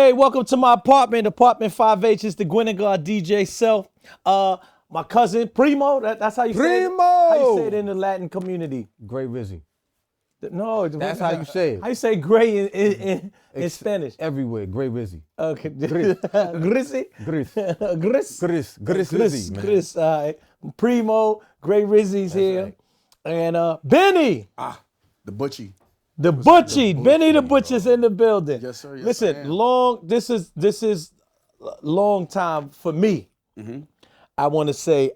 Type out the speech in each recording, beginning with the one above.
Hey, welcome to my apartment, apartment 5H. It's the Guinegard DJ Self. My cousin Primo. That's how you say it. Primo! How you say it in the Latin community? Great Rizzy. No, That's how you say it. How you say gray in Spanish? Everywhere, Great Rizzy. Okay. Grizzy? Gris. Gris? Gris Rizzy, man. Gris. Primo, Gray Rizzy's here. right. And Benny. The Butchie. The Butchie, Benny the Butcher's in the building. Yes, sir. Yes, Listen, I am. This is long time for me. Mm-hmm. I want to say,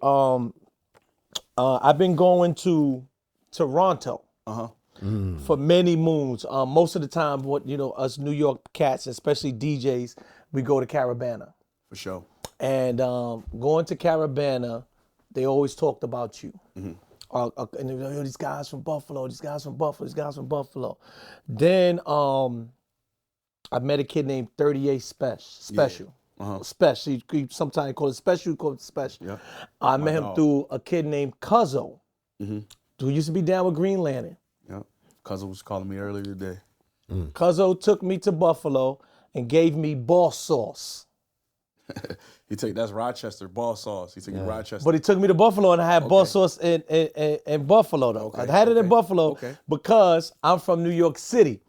I've been going to Toronto for many moons. Most of the time, us New York cats, especially DJs, we go to Carabana. For sure. And going to Carabana, they always talked about you. Mm-hmm. And they were like, yo, these guys from Buffalo, these guys from Buffalo, these guys from Buffalo. Then I met a kid named 38 Special. Special. You sometimes call it Special, you call it Special. Yeah. I met him through a kid named Cuzzo, who used to be down with Green Lantern. Yeah. Cousin was calling me earlier today. Cuzzo took me to Buffalo and gave me boss sauce. That's Rochester, ball sauce. He took you Rochester. But he took me to Buffalo and I had boss sauce in Buffalo though. I had it in Buffalo because I'm from New York City.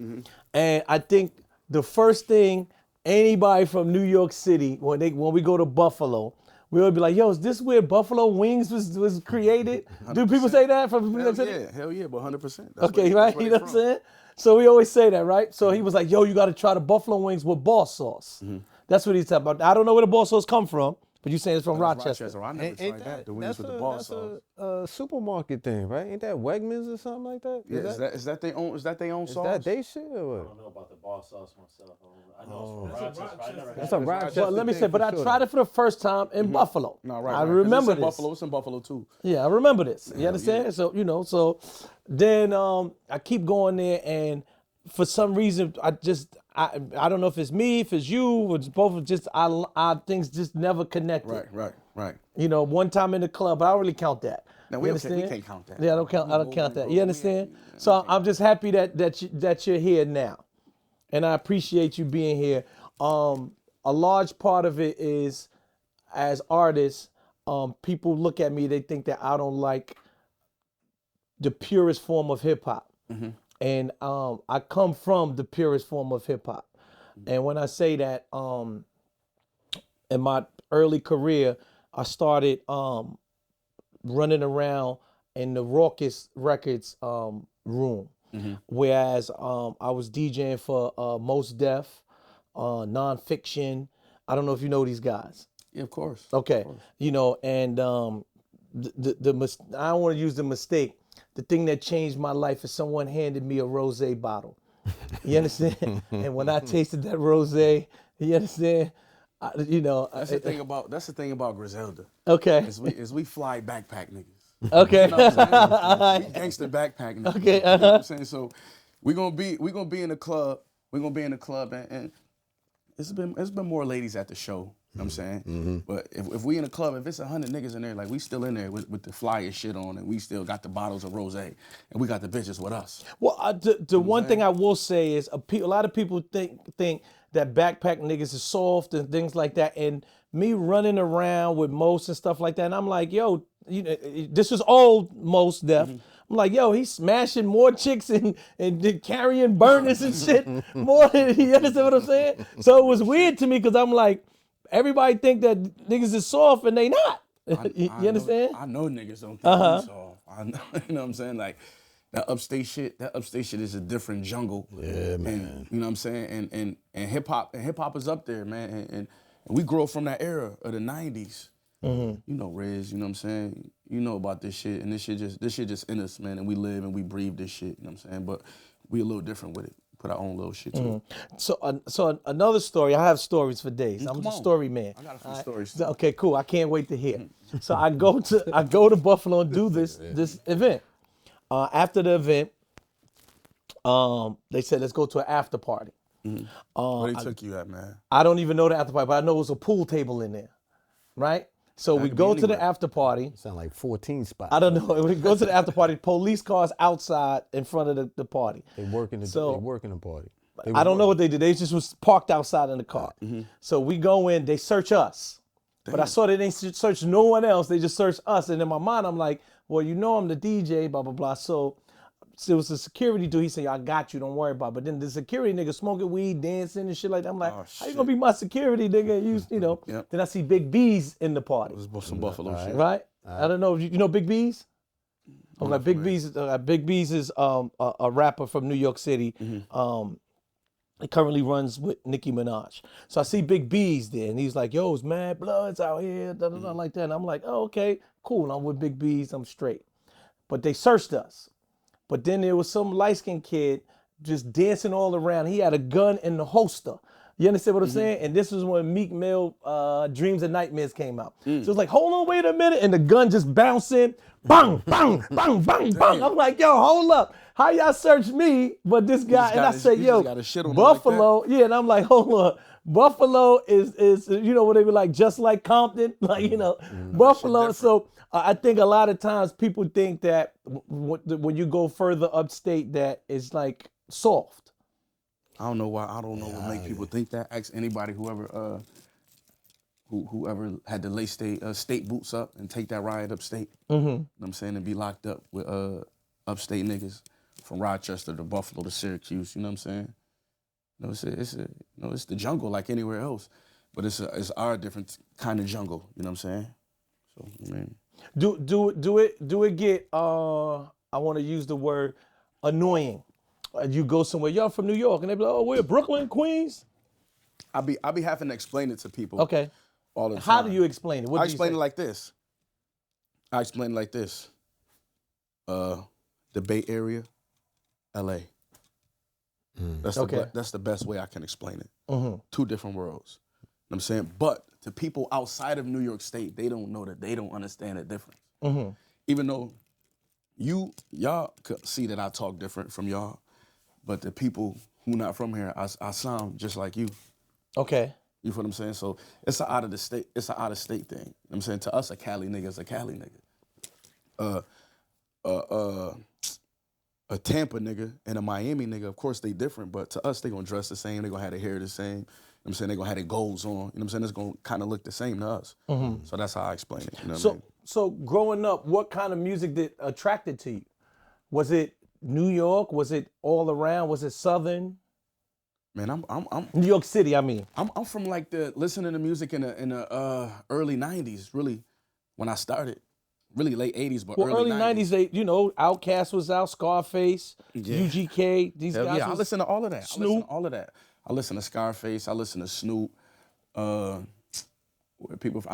And I think the first thing anybody from New York City, when we go to Buffalo, we would be like, yo, is this where Buffalo Wings was created? Do people say that from New York City? Hell yeah, but 100%. Okay, right? You know what I'm saying? So we always say that, right? So he was like, yo, you got to try the Buffalo Wings with boss sauce. That's what he's talking about. I don't know where the boss sauce come from, but you saying it's from Rochester. I never tried that. The wings with the ball sauce. That's a supermarket thing, right? Ain't that Wegmans or something like that? Yeah, is that their own? Is that their own sauce? Is that they shit or I what? don't know about the ball sauce myself. I know it's from Rochester. I never That's had a it. Rochester But let me thing say, but for I sure. tried it for the first time in Buffalo. No, right. I right. 'Cause remember it's in this. Buffalo. It's in Buffalo too. Yeah, I remember this. You understand? So, so then I keep going there and for some reason I don't know if it's me, if it's you, or it's both, just our things just never connected. Right. One time in the club, but I don't really count that. No, You we understand? can't count that. Yeah, I don't count that. You understand? So I'm just happy that you're here now. And I appreciate you being here. A large part of it is, as artists, people look at me, they think that I don't like the purest form of hip hop. And I come from the purest form of hip hop. And when I say that, in my early career, I started running around in the Raucous Records room. Whereas I was DJing for Most Def, Nonfiction. I don't know if you know these guys. Yeah, of course. Okay. And I don't want to use the mistake. The thing that changed my life is someone handed me a rosé bottle. You understand? And when I tasted that rosé, you understand? That's the thing about Griselda. Okay. Is we fly backpack niggas. Okay. You know what I'm saying? We gangster backpack niggas. Okay, You know what I'm saying? So we're gonna be in the club. We're gonna be in the club and it's been more ladies at the show. You know what I'm saying? But if we in a club, if it's 100 niggas in there, like we still in there with the flyest shit on and we still got the bottles of rosé and we got the bitches with us. Well, the one thing I will say is a lot of people think that backpack niggas is soft and things like that. And me running around with Most and stuff like that, and I'm like, yo, this was old Most Def. I'm like, yo, he's smashing more chicks and carrying burners and shit more than, you understand what I'm saying? So it was weird to me because I'm like, everybody think that niggas is soft and they not. You understand? I know niggas don't think we soft. I know, you know what I'm saying? Like that upstate shit is a different jungle. Yeah, man. And, you know what I'm saying? And hip hop is up there, man. And we grew up from that era of the 90s. You know Riz, you know what I'm saying? You know about this shit, and this shit just in us, man, and we live and we breathe this shit, you know what I'm saying? But we a little different with it. Put our own little shit to it. So another story, I have stories for days. I'm a story man. I got a few stories. So, okay, cool. I can't wait to hear. So I go to Buffalo and do this event. After the event, they said let's go to an after party. Where they took you at, man? I don't even know the after party, but I know it was a pool table in there, right? So we could go be to the anywhere. after party. Sound like 14 spots. I don't know. We go to the after party. Police cars outside in front of the party. They working the party. I don't know what they did. They just was parked outside in the car. So we go in, they search us. But I saw that they didn't search no one else. They just searched us. And in my mind, I'm like, well, you know I'm the DJ, blah, blah, blah. So it was a security dude. He said, I got you. Don't worry about it. But then the security nigga smoking weed, dancing and shit like that. I'm like, how you going to be my security nigga? You know. Yep. Then I see Big B's in the party. It was some Buffalo shit. Right? I don't know. You know Big B's? Okay, Big B's is a rapper from New York City. He currently runs with Nicki Minaj. So I see Big B's there, and he's like, yo, it's mad bloods out here, da, da, da, like that. And I'm like, oh, okay, cool. And I'm with Big B's, I'm straight. But they searched us. But then there was some light-skinned kid just dancing all around. He had a gun in the holster. You understand what I'm saying? And this was when Meek Mill Dreams and Nightmares came out. So it's like, hold on, wait a minute. And the gun just bouncing. Bang, bang, bang, bang, bang. I'm like, yo, hold up. How y'all search me, but this guy, and I say, yo, Buffalo, yeah, and I'm like, hold on. Buffalo is you know what they be like, just like Compton, like, you know, Buffalo. So I think a lot of times people think that when you go further upstate that it's like soft. I don't know why. I don't know what make people think that. Ask anybody whoever had to lay state boots up and take that ride upstate. You know what I'm saying? And be locked up with upstate niggas from Rochester to Buffalo to Syracuse. You know what I'm saying? You know, it's the jungle like anywhere else, but it's our different kind of jungle. You know what I'm saying? So I mean, do it get I want to use the word annoying? You go somewhere, y'all from New York, and they be like, oh, we're Brooklyn, Queens. I'll be having to explain it to people. Okay. All the time. How do you explain it? I explain it like this. The Bay Area, LA. That's the best way I can explain it. Two different worlds. You know what I'm saying? But to people outside of New York State, they don't know that, they don't understand the difference. Even though y'all could see that I talk different from y'all, but the people who not from here, I sound just like you. Okay. You feel what I'm saying? So it's an out of state thing. You know what I'm saying? To us, a Cali nigga is a Cali nigga. A Tampa nigga and a Miami nigga, of course they different, but to us they gonna dress the same, they gonna have their hair the same. You know what I'm saying? They gonna have their goals on. You know what I'm saying? It's gonna kind of look the same to us. So that's how I explain it. You know what I mean? So growing up, what kind of music did attracted to you? Was it New York? Was it all around? Was it Southern? Man, I'm New York City, I mean. I'm from like the listening to music in the early '90s, really, when I started. Really late '80s, but early '90s. They, you know, Outkast was out, Scarface, UGK. These guys. Yeah, I listen to all of that. Snoop. I listen to Scarface. I listen to Snoop. I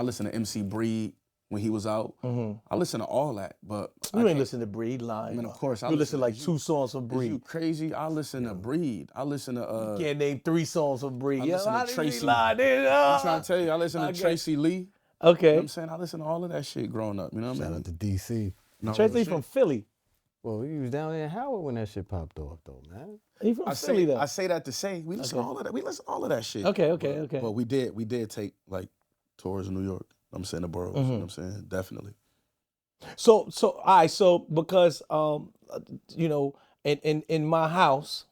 listen to MC Breed when he was out. I listen to all that, but you ain't listen to Breed lying. I mean, of course, you listen like 2 songs from Breed. You crazy? I listen to Breed. I listen to. You can't name 3 songs from Breed. I listen to Tracy. I'm trying to tell you, I listen to Tracy Lee. Okay. You know what I'm saying? I listen to all of that shit growing up. You know what I mean? Shout out to DC. No, Tracy from Philly. Well, he was down there in Howard when that shit popped off, though, man. He from Philly, though. I say that to say we listen to all of that. We listen to all of that shit. Okay. But we did take like tours in New York. I'm saying the boroughs. You know what I'm saying? Definitely. So all right. So because you know, in my house,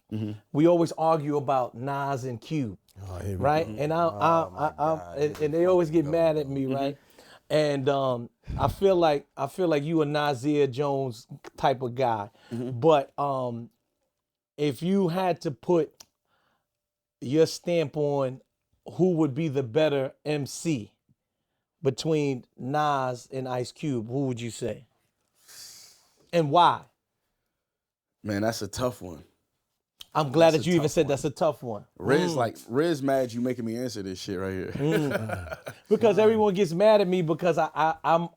we always argue about Nas and Cube. Right, and and they always get mad at me, right? And I feel like you a Nasir Jones type of guy, but if you had to put your stamp on who would be the better MC between Nas and Ice Cube, who would you say, and why? Man, that's a tough one. I'm glad that you even said that's a tough one. Riz mad you making me answer this shit right here. Because everyone gets mad at me because I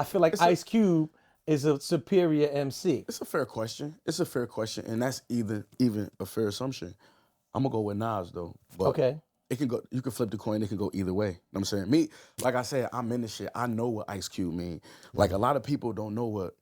feel like Ice Cube is a superior MC. It's a fair question. And that's even a fair assumption. I'm gonna go with Nas though. But okay. It can go. You can flip the coin. It can go either way. You know what I'm saying? Me, like I said, I'm in this shit. I know what Ice Cube mean. Like a lot of people don't know what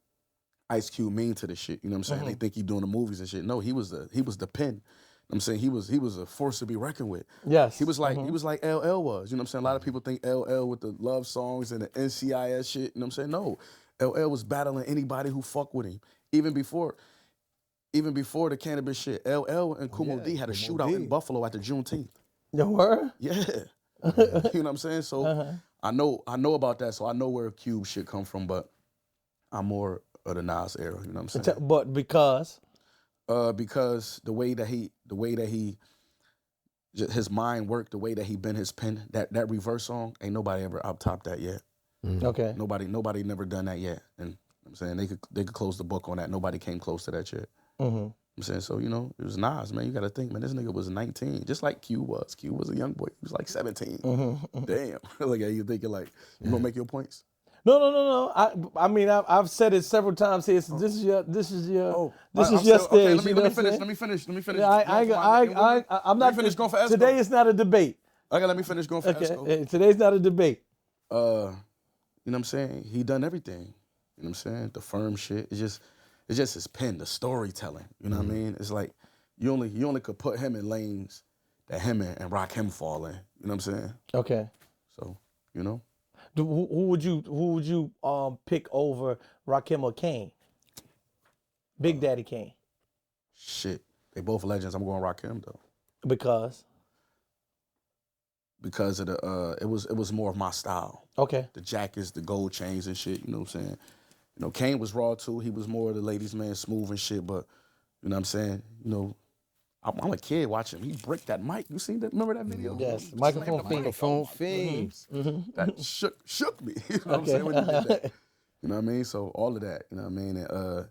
Ice Cube mean to the shit, you know what I'm saying? They think he doing the movies and shit. No, he was the pen. You know what I'm saying? He was a force to be reckoned with. Yes. He was like LL was. You know what I'm saying? A lot of people think LL with the love songs and the NCIS shit. You know what I'm saying? No. LL was battling anybody who fuck with him. Even before even before the cannabis shit, LL and Kumo D had a Kumo shootout D. in Buffalo at the Juneteenth. The word? Yeah. You know what I'm saying? So I know about that, so I know where Cube shit come from, but I'm more of the Nas era, you know what I'm saying? But because Because the way that he his mind worked, the way that he bent his pen, that reverse song, ain't nobody ever up top that yet. okay. Nobody never done that yet. And I'm saying they could close the book on that. Nobody came close to that yet. Mm-hmm. I'm saying, so, you know, it was Nas, man. You got to think, man, this nigga was 19, just like Q was. Q was a young boy. He was like 17. Damn. Like, you thinking, like, you gonna make your points? No. I mean, I've said it several times here. So this is your I'm your still- stage. okay, you know let what me finish. Yeah, I'm not. finish going for Esco. Today is not a debate. Okay, let me finish going for Okay, Esco. today's not a debate. You know what I'm saying? He done everything. You know what I'm saying? The firm shit. It's just his pen, the storytelling. You know what I mean? It's like you only could put him in lanes that him and Rakim fall in. You know what I'm saying? Okay. So, you know. Who would you pick over Rakim or Kane? Big Daddy Kane. Shit. They both legends. I'm going Rakim though. Because Because of the it was more of my style. okay. The jackets, the gold chains and shit, you know what I'm saying? You know, Kane was raw too. He was more of the ladies' man, smooth and shit, but you know what I'm saying? You know, I'm a kid watching him. He bricked that mic. You seen that? Remember that video? Yes, He microphone slammed the fiend. mic. Microphone fiends. That shook me. You know what I'm saying? When he did that. You know what I mean? So all of that, you know what I mean? And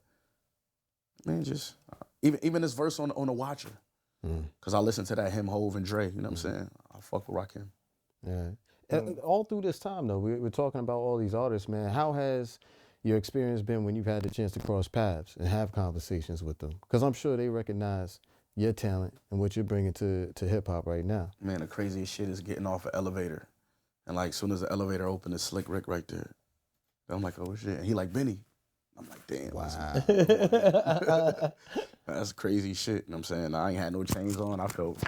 man, just even this verse on the Watcher. Cause I listen to that him, Hove, and Dre, you know what I'm saying? I fuck with Rakim. Yeah. And all through this time, though, we're talking about all these artists, man. How has your experience been when you've had the chance to cross paths and have conversations with them? Because I'm sure they recognize your talent and what you're bringing to hip hop right now. Man, the craziest shit is getting off an elevator. And like, soon as the elevator opened, it's Slick Rick right there. I'm like, oh shit. And he like, Benny. I'm like, damn. Wow. That's crazy shit. You know what I'm saying? I ain't had no chains on. I felt,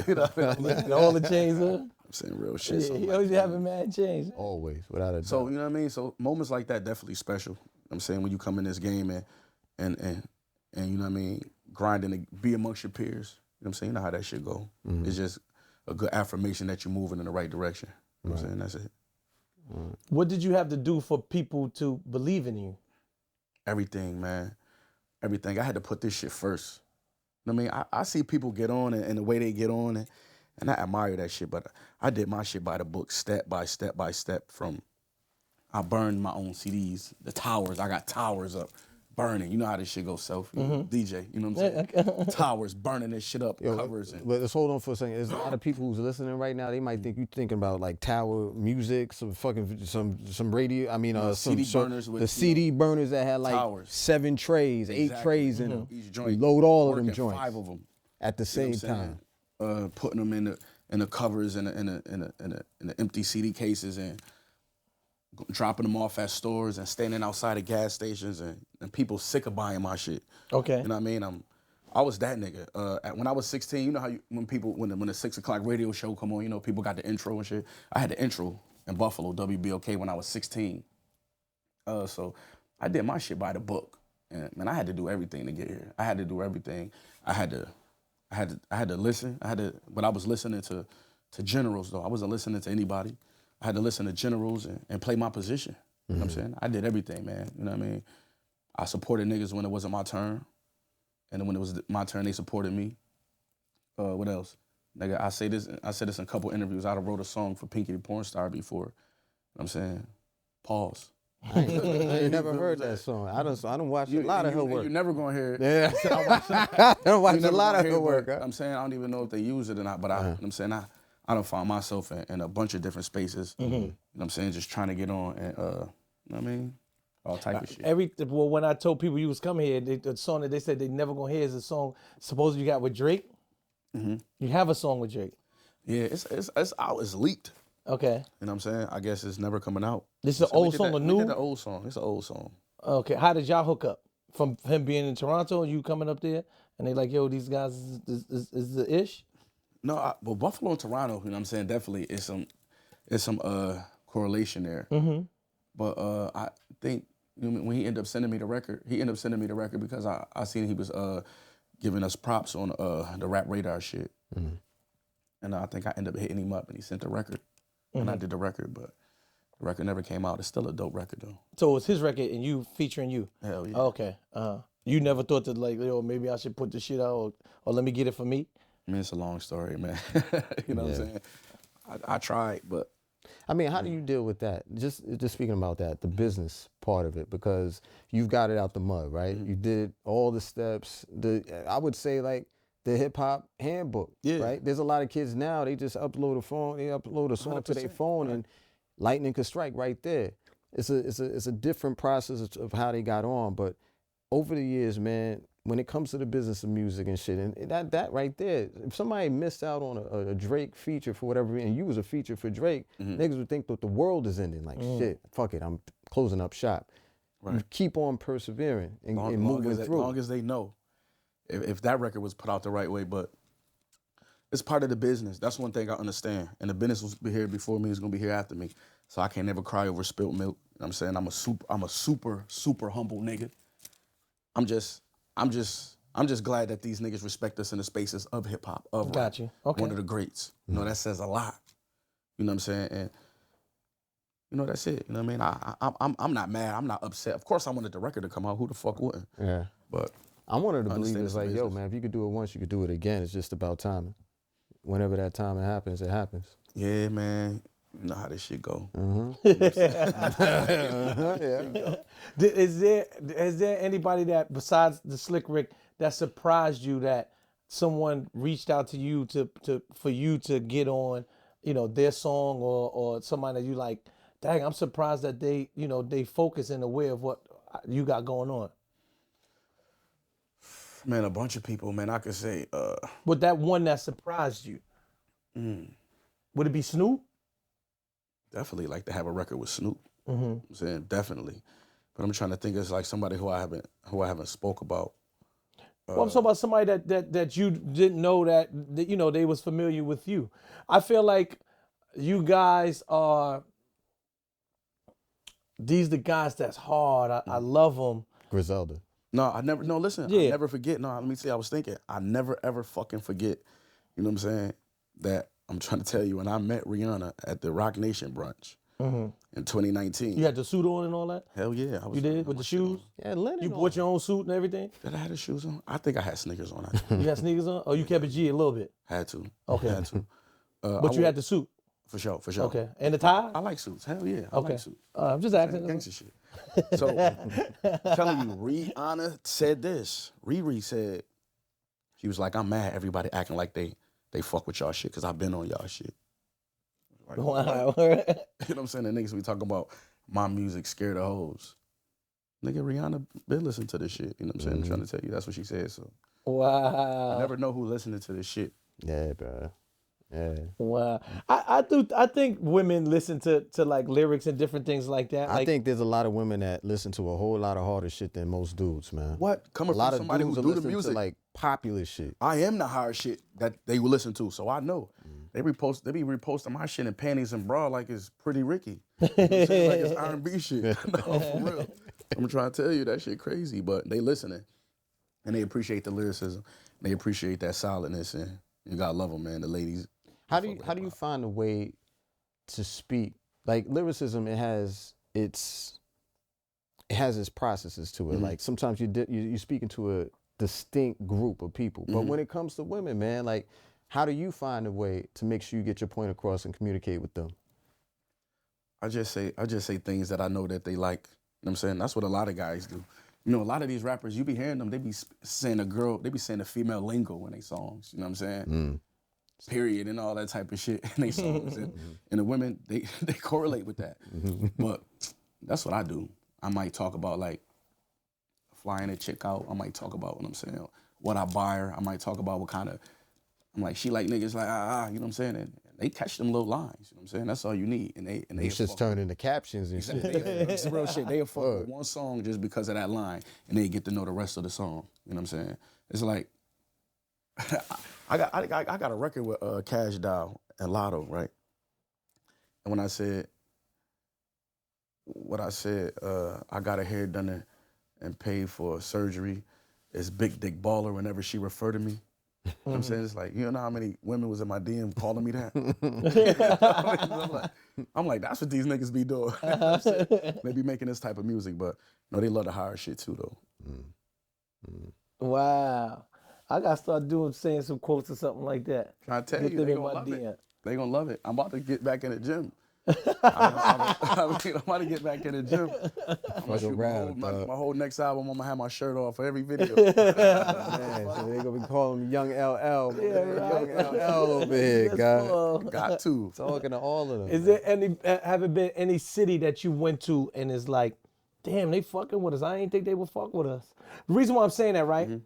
you know what I mean? All the chains on. I'm saying real shit. So He I'm always like, having mad chains. Always, without a doubt. so, you know what I mean? So moments like that definitely special. You know what I'm saying? When you come in this game and you know what I mean, grinding to be amongst your peers. You know what I'm saying? You know how that shit go. It's just a good affirmation that you're moving in the right direction. You know what I'm saying? That's it. What did you have to do for people to believe in you? Everything, man. Everything. I had to put this shit first. You know what I mean? I see people get on and the way they get on and I admire that shit, but I did my shit by the book, step by step by step. I burned my own CDs, the towers. I got towers up, burning. You know how this shit goes self. DJ, you know what I'm saying? Towers, burning this shit up, covers. But let's hold on for a second. There's a lot of people who's listening right now. They might think you're thinking about like tower music, some radio. I mean, CD burners with, the CD burners that had like towers. 7 trays, 8 trays in them. Each joint, You load all of them working joints 5 of them at the You know same what I'm time. saying? Putting them in the covers in the empty CD cases and dropping them off at stores and standing outside of gas stations and people sick of buying my shit. Okay. You know what I mean? I was that nigga. When I was 16, you know how when the 6 o'clock radio show come on, you know, people got the intro and shit. I had the intro in Buffalo, WBLK, when I was 16. So I did my shit by the book. And man, I had to do everything to get here. I had to do everything. I had to listen. But I was listening to generals though. I wasn't listening to anybody. I had to listen to generals and play my position. You know what I'm saying? I did everything, man. You know what I mean? I supported niggas when it wasn't my turn. And then when it was my turn, they supported me. What else? Nigga, I said this in a couple interviews. I wrote a song for Pinky the Porn Star before. You know what I'm saying? Pause. I ain't never heard that song. I don't watch a lot of her work. You're never gonna hear it. Yeah, I don't watch a lot of her work. I'm saying I don't even know if they use it or not, but I'm saying I don't find myself in a bunch of different spaces. You know what I'm saying? Just trying to get on and you know what I mean? All type of shit. Well, when I told people you was coming here, the song that they said they never gonna hear is a song supposedly you got with Drake. You have a song with Drake. Yeah, it's out. It's leaked. Okay. You know what I'm saying? I guess it's never coming out. This is an old song or new? We did the old song. It's an old song. Okay. How did y'all hook up? From him being in Toronto and you coming up there and they like, yo, these guys is the ish? No, well, Buffalo and Toronto, you know what I'm saying? Definitely is some correlation there. But I think when he ended up sending me the record, because I seen he was giving us props on the Rap Radar shit. And I think I ended up hitting him up, and he sent the record. And I did the record, but the record never came out. It's still a dope record, though. So it's his record and you featuring you? Hell yeah. Okay. You never thought that, like, yo, maybe I should put this shit out, or let me get it for me? I mean, it's a long story, man. You know what I'm saying? I tried, but. I mean, how do you deal with that? Just speaking about that, the business part of it, because you've got it out the mud, right? You did all the steps. I would say, like, the hip hop handbook, right? There's a lot of kids now, they just upload a song to their phone and lightning could strike right there. It's a different process of how they got on, but over the years, man, when it comes to the business of music and shit, and that right there, if somebody missed out on a Drake feature for whatever reason, and you was a feature for Drake, niggas would think that the world is ending. Like, shit, fuck it, I'm closing up shop. Right. You keep on persevering and moving through. As long as they know. If that record was put out the right way, but it's part of the business. That's one thing I understand. And the business was here before me, is gonna be here after me. So I can't never cry over spilt milk. You know what I'm saying? I'm a super humble nigga. I'm just glad that these niggas respect us in the spaces of hip hop, of Got you. Okay. one of the greats. You know, that says a lot. You know what I'm saying? And you know, that's it. You know what I mean? I'm not mad. I'm not upset. Of course I wanted the record to come out. Who the fuck wouldn't? Yeah. But I'm one of the believers, like, yo, man, if you could do it once, you could do it again. It's just about timing. Whenever that timing happens, it happens. Yeah, man. You know how this shit go. Is there anybody that, besides the Slick Rick, that surprised you that someone reached out to you for you to get on, you know, their song, or somebody that you like, dang, I'm surprised that they, you know, they focus and aware of what you got going on? Man, a bunch of people, man. I could say. But that one that surprised you, would it be Snoop? Definitely like to have a record with Snoop. I'm saying definitely, but I'm trying to think of like somebody who I haven't spoke about. Well, I'm talking about somebody that you didn't know that you know they was familiar with you. I feel like you guys are the guys that's hard. I love them. Griselda. Listen, I never forget. No, let me see, I was thinking, I never ever fucking forget, you know what I'm saying, that I'm trying to tell you, when I met Rihanna at the Rock Nation brunch in 2019. You had the suit on and all that? Hell yeah. You did? With the shoes? Yeah, linen. You bought your own suit and everything? Did I have the shoes on? I think I had sneakers on. You had sneakers on? Oh, you kept it G a little bit? Had to. Okay. Had to. But you had the suit? For sure. Okay. And the tie? I like suits. Hell yeah. I Okay. like suits. I'm just asking. Gangsta shit. So, telling you, Rihanna said this. Riri said, she was like, I'm mad everybody acting like they fuck with y'all shit because I've been on y'all shit. Like, Wow. you know what I'm saying? The niggas be talking about my music scared of hoes. Nigga, Rihanna been listening to this shit. You know what I'm saying? I'm trying to tell you. That's what she said. So Wow. I never know who listening to this shit. Yeah, bro. Yeah. Wow. I think women listen to like lyrics and different things like that. I think there's a lot of women that listen to a whole lot of harder shit than most dudes, man. What? Coming from somebody who do the music. To, like, popular shit. I am the hard shit that they will listen to, so I know. They be reposting my shit in panties and bra like it's Pretty Ricky. You know what I'm saying? Like it's R&B shit. No, for real. I'm trying to tell you, that shit crazy, but they listening. And they appreciate the lyricism. They appreciate that solidness, and you gotta love them, man. The ladies. How do you find a way to speak? Like, lyricism, it has its processes to it. Like, sometimes you're speaking to a distinct group of people. But when it comes to women, man, like, how do you find a way to make sure you get your point across and communicate with them? I just say things that I know that they like. You know what I'm saying? That's what a lot of guys do. You know, a lot of these rappers, you be hearing them, they be saying a female lingo in their songs. You know what I'm saying? Period and all that type of shit in their songs. And the women, they correlate with that. But that's what I do. I might talk about, like, flying a chick out. I might talk about, what I'm saying, what I buy her. I might talk about what kind of, I'm like, she like niggas like, you know what I'm saying? And they catch them little lines, you know what I'm saying? That's all you need. And they just turn into captions and shit. It's real shit. They'll fuck with one song just because of that line, and they get to know the rest of the song. You know what I'm saying? It's like, I got a record with Cash Doll and Lotto, right? And when I said I got her hair done and paid for surgery, is Big Dick Baller whenever she referred to me. You know what I'm saying? It's like, you know how many women was in my DM calling me that? I'm like, that's what these niggas be doing. You know what I'm saying? They be making this type of music, but no, they love the higher shit too, though. Wow. I got to start saying some quotes or something like that. I tell Get you, them they in gonna my love DM. it. They gonna love it. I'm about to get back in the gym. I'm about to get back in the gym. I'm gonna shoot my whole next album. I'm gonna have my shirt off for every video. Man, so they gonna be calling me Young LL. Yeah, right. Young LL over here, guy. Got to. Talking to all of them. Is there have it been any city that you went to and is like, damn, they fucking with us. I didn't think they would fuck with us. The reason why I'm saying that, right?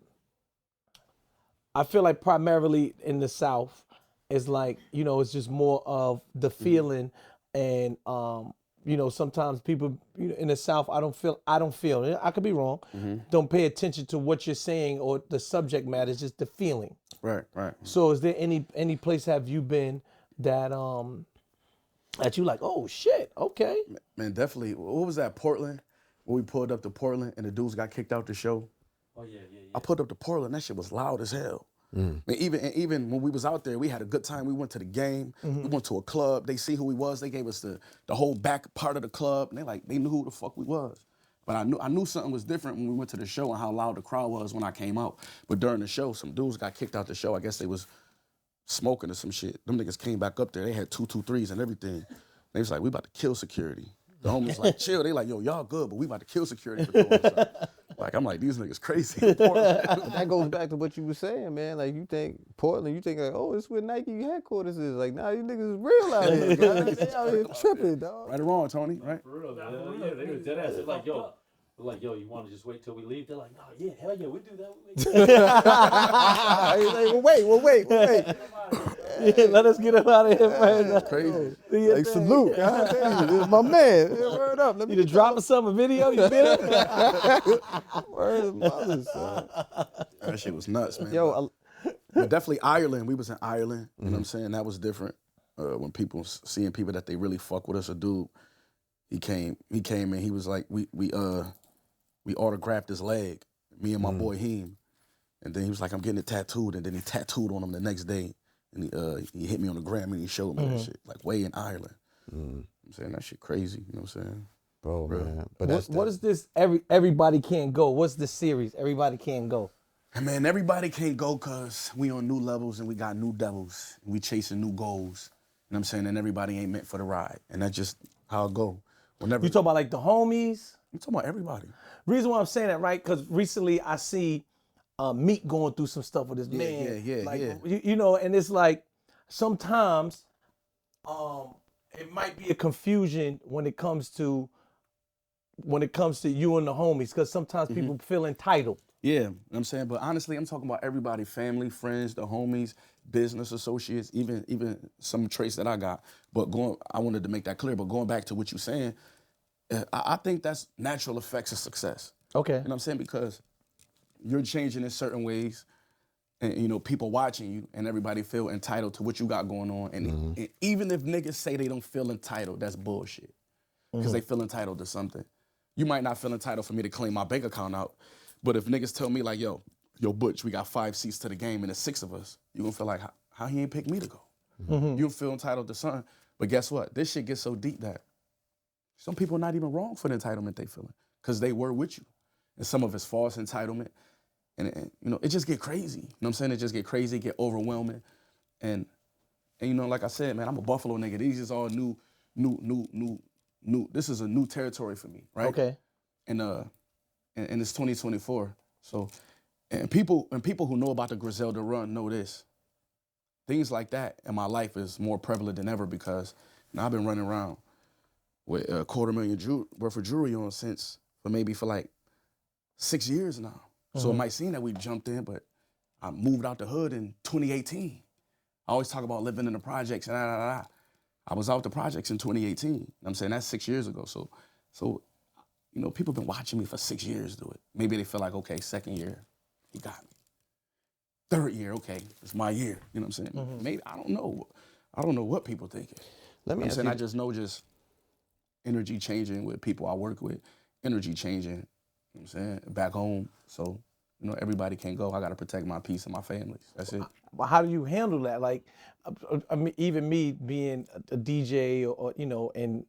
I feel like primarily in the South, it's like, you know, it's just more of the feeling and, you know, sometimes people in the South, I don't feel, I could be wrong, don't pay attention to what you're saying or the subject matter, it's just the feeling. Right. So is there any place have you been that, that you like, oh shit, okay. Man, definitely. What was that, Portland? When we pulled up to Portland and the dudes got kicked out the show. Oh yeah. I pulled up to Portland, that shit was loud as hell. And even when we was out there, we had a good time. We went to the game, we went to a club. They see who we was. They gave us the whole back part of the club, and they knew who the fuck we was. But I knew something was different when we went to the show and how loud the crowd was when I came out. But during the show, some dudes got kicked out the show. I guess they was smoking or some shit. Them niggas came back up there. They had 223s and everything. They was like, we about to kill security. The homies like, chill. They like, yo, y'all good, but we about to kill security for doing something. Like, I'm like, these niggas crazy. That goes back to what you were saying, man. Like, you think Portland, you think like, oh, it's where Nike headquarters is. Like, nah, these niggas is real out here, guys. They out here tripping, dog. Right or wrong, Tony, right? For real, man. Yeah, they were dead ass. They're like, yo, you want to just wait till we leave? They're like, no, yeah, hell yeah, we do that. He's like, well, wait. Yeah, let us get him out of here, man. That's crazy. Like, salute, God damn, this is my man. Word up. Let me You just drop us some video, you been? Word of mother, son. That shit was nuts, man. Yo, But definitely Ireland. We was in Ireland. You know what I'm saying? That was different. When people seeing people that they really fuck with us. A dude, he came and he was like, we autographed his leg, me and my boy Heem. And then he was like, I'm getting it tattooed. And then he tattooed on him the next day. And he hit me on the gram and he showed me that shit, like way in Ireland. I'm saying that shit crazy, you know what I'm saying? bro, man. But What is this? Everybody can't go. What's the series? Everybody can't go. And man, everybody can't go cause we on new levels and we got new devils. And we chasing new goals. You know what I'm saying? And everybody ain't meant for the ride. And that's just how it go. Whenever You talk about like the homies. I'm talking about everybody. Reason why I'm saying that, right? Because recently I see Meek going through some stuff with his man. Yeah. You know, and it's like sometimes it might be a confusion when it comes to you and the homies, because sometimes people feel entitled. Yeah, you know what I'm saying? But honestly, I'm talking about everybody, family, friends, the homies, business associates, even some traits that I got. But I wanted to make that clear, but going back to what you're saying, I think that's natural effects of success. Okay. You know what I'm saying? Because you're changing in certain ways, and you know, people watching you, and everybody feel entitled to what you got going on. And even if niggas say they don't feel entitled, that's bullshit. Because they feel entitled to something. You might not feel entitled for me to claim my bank account out, but if niggas tell me like, yo, Butch, we got 5 seats to the game and there's 6 of us, you gonna feel like, how he ain't pick me to go? You feel entitled to something. But guess what? This shit gets so deep that some people are not even wrong for the entitlement they feeling, because they were with you. And some of it's false entitlement. And you know, it just get crazy. You know what I'm saying? It just get crazy, get overwhelming. And you know, like I said, man, I'm a Buffalo nigga. These is all new. This is a new territory for me, right? Okay. And it's 2024. So, and people who know about the Griselda run know this. Things like that in my life is more prevalent than ever, because I've been running around with $250,000 worth of jewelry on for like 6 years now. So it might seem that we jumped in, but I moved out the hood in 2018. I always talk about living in the projects and I was out the projects in 2018. You know what I'm saying? That's 6 years ago. So, you know, people been watching me for 6 years do it. Maybe they feel like, okay, 2nd year, he got me. 3rd year, okay, it's my year. You know what I'm saying? Maybe, I don't know. I don't know what people thinking. Let me ask you. I just know energy changing with people I work with, energy changing, you know what I'm saying, back home. So, you know you know, everybody can't go. I gotta protect my peace and my families. That's it. But how do you handle that? Like, I mean, even me being a DJ or you know, in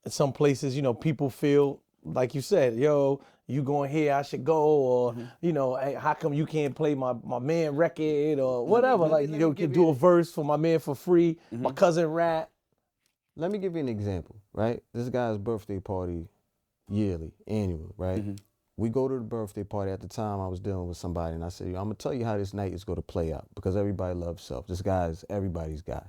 some places, you know, people feel like you said, yo, you going here, I should go, or you know, hey, how come you can't play my man record or whatever? Like, you know, can do a verse for my man for free, my cousin rap. Let me give you an example, right? This guy's birthday party yearly, annual, right? We go to the birthday party. At the time, I was dealing with somebody, and I said, I'm going to tell you how this night is going to play out, because everybody loves self. This guy is everybody's guy.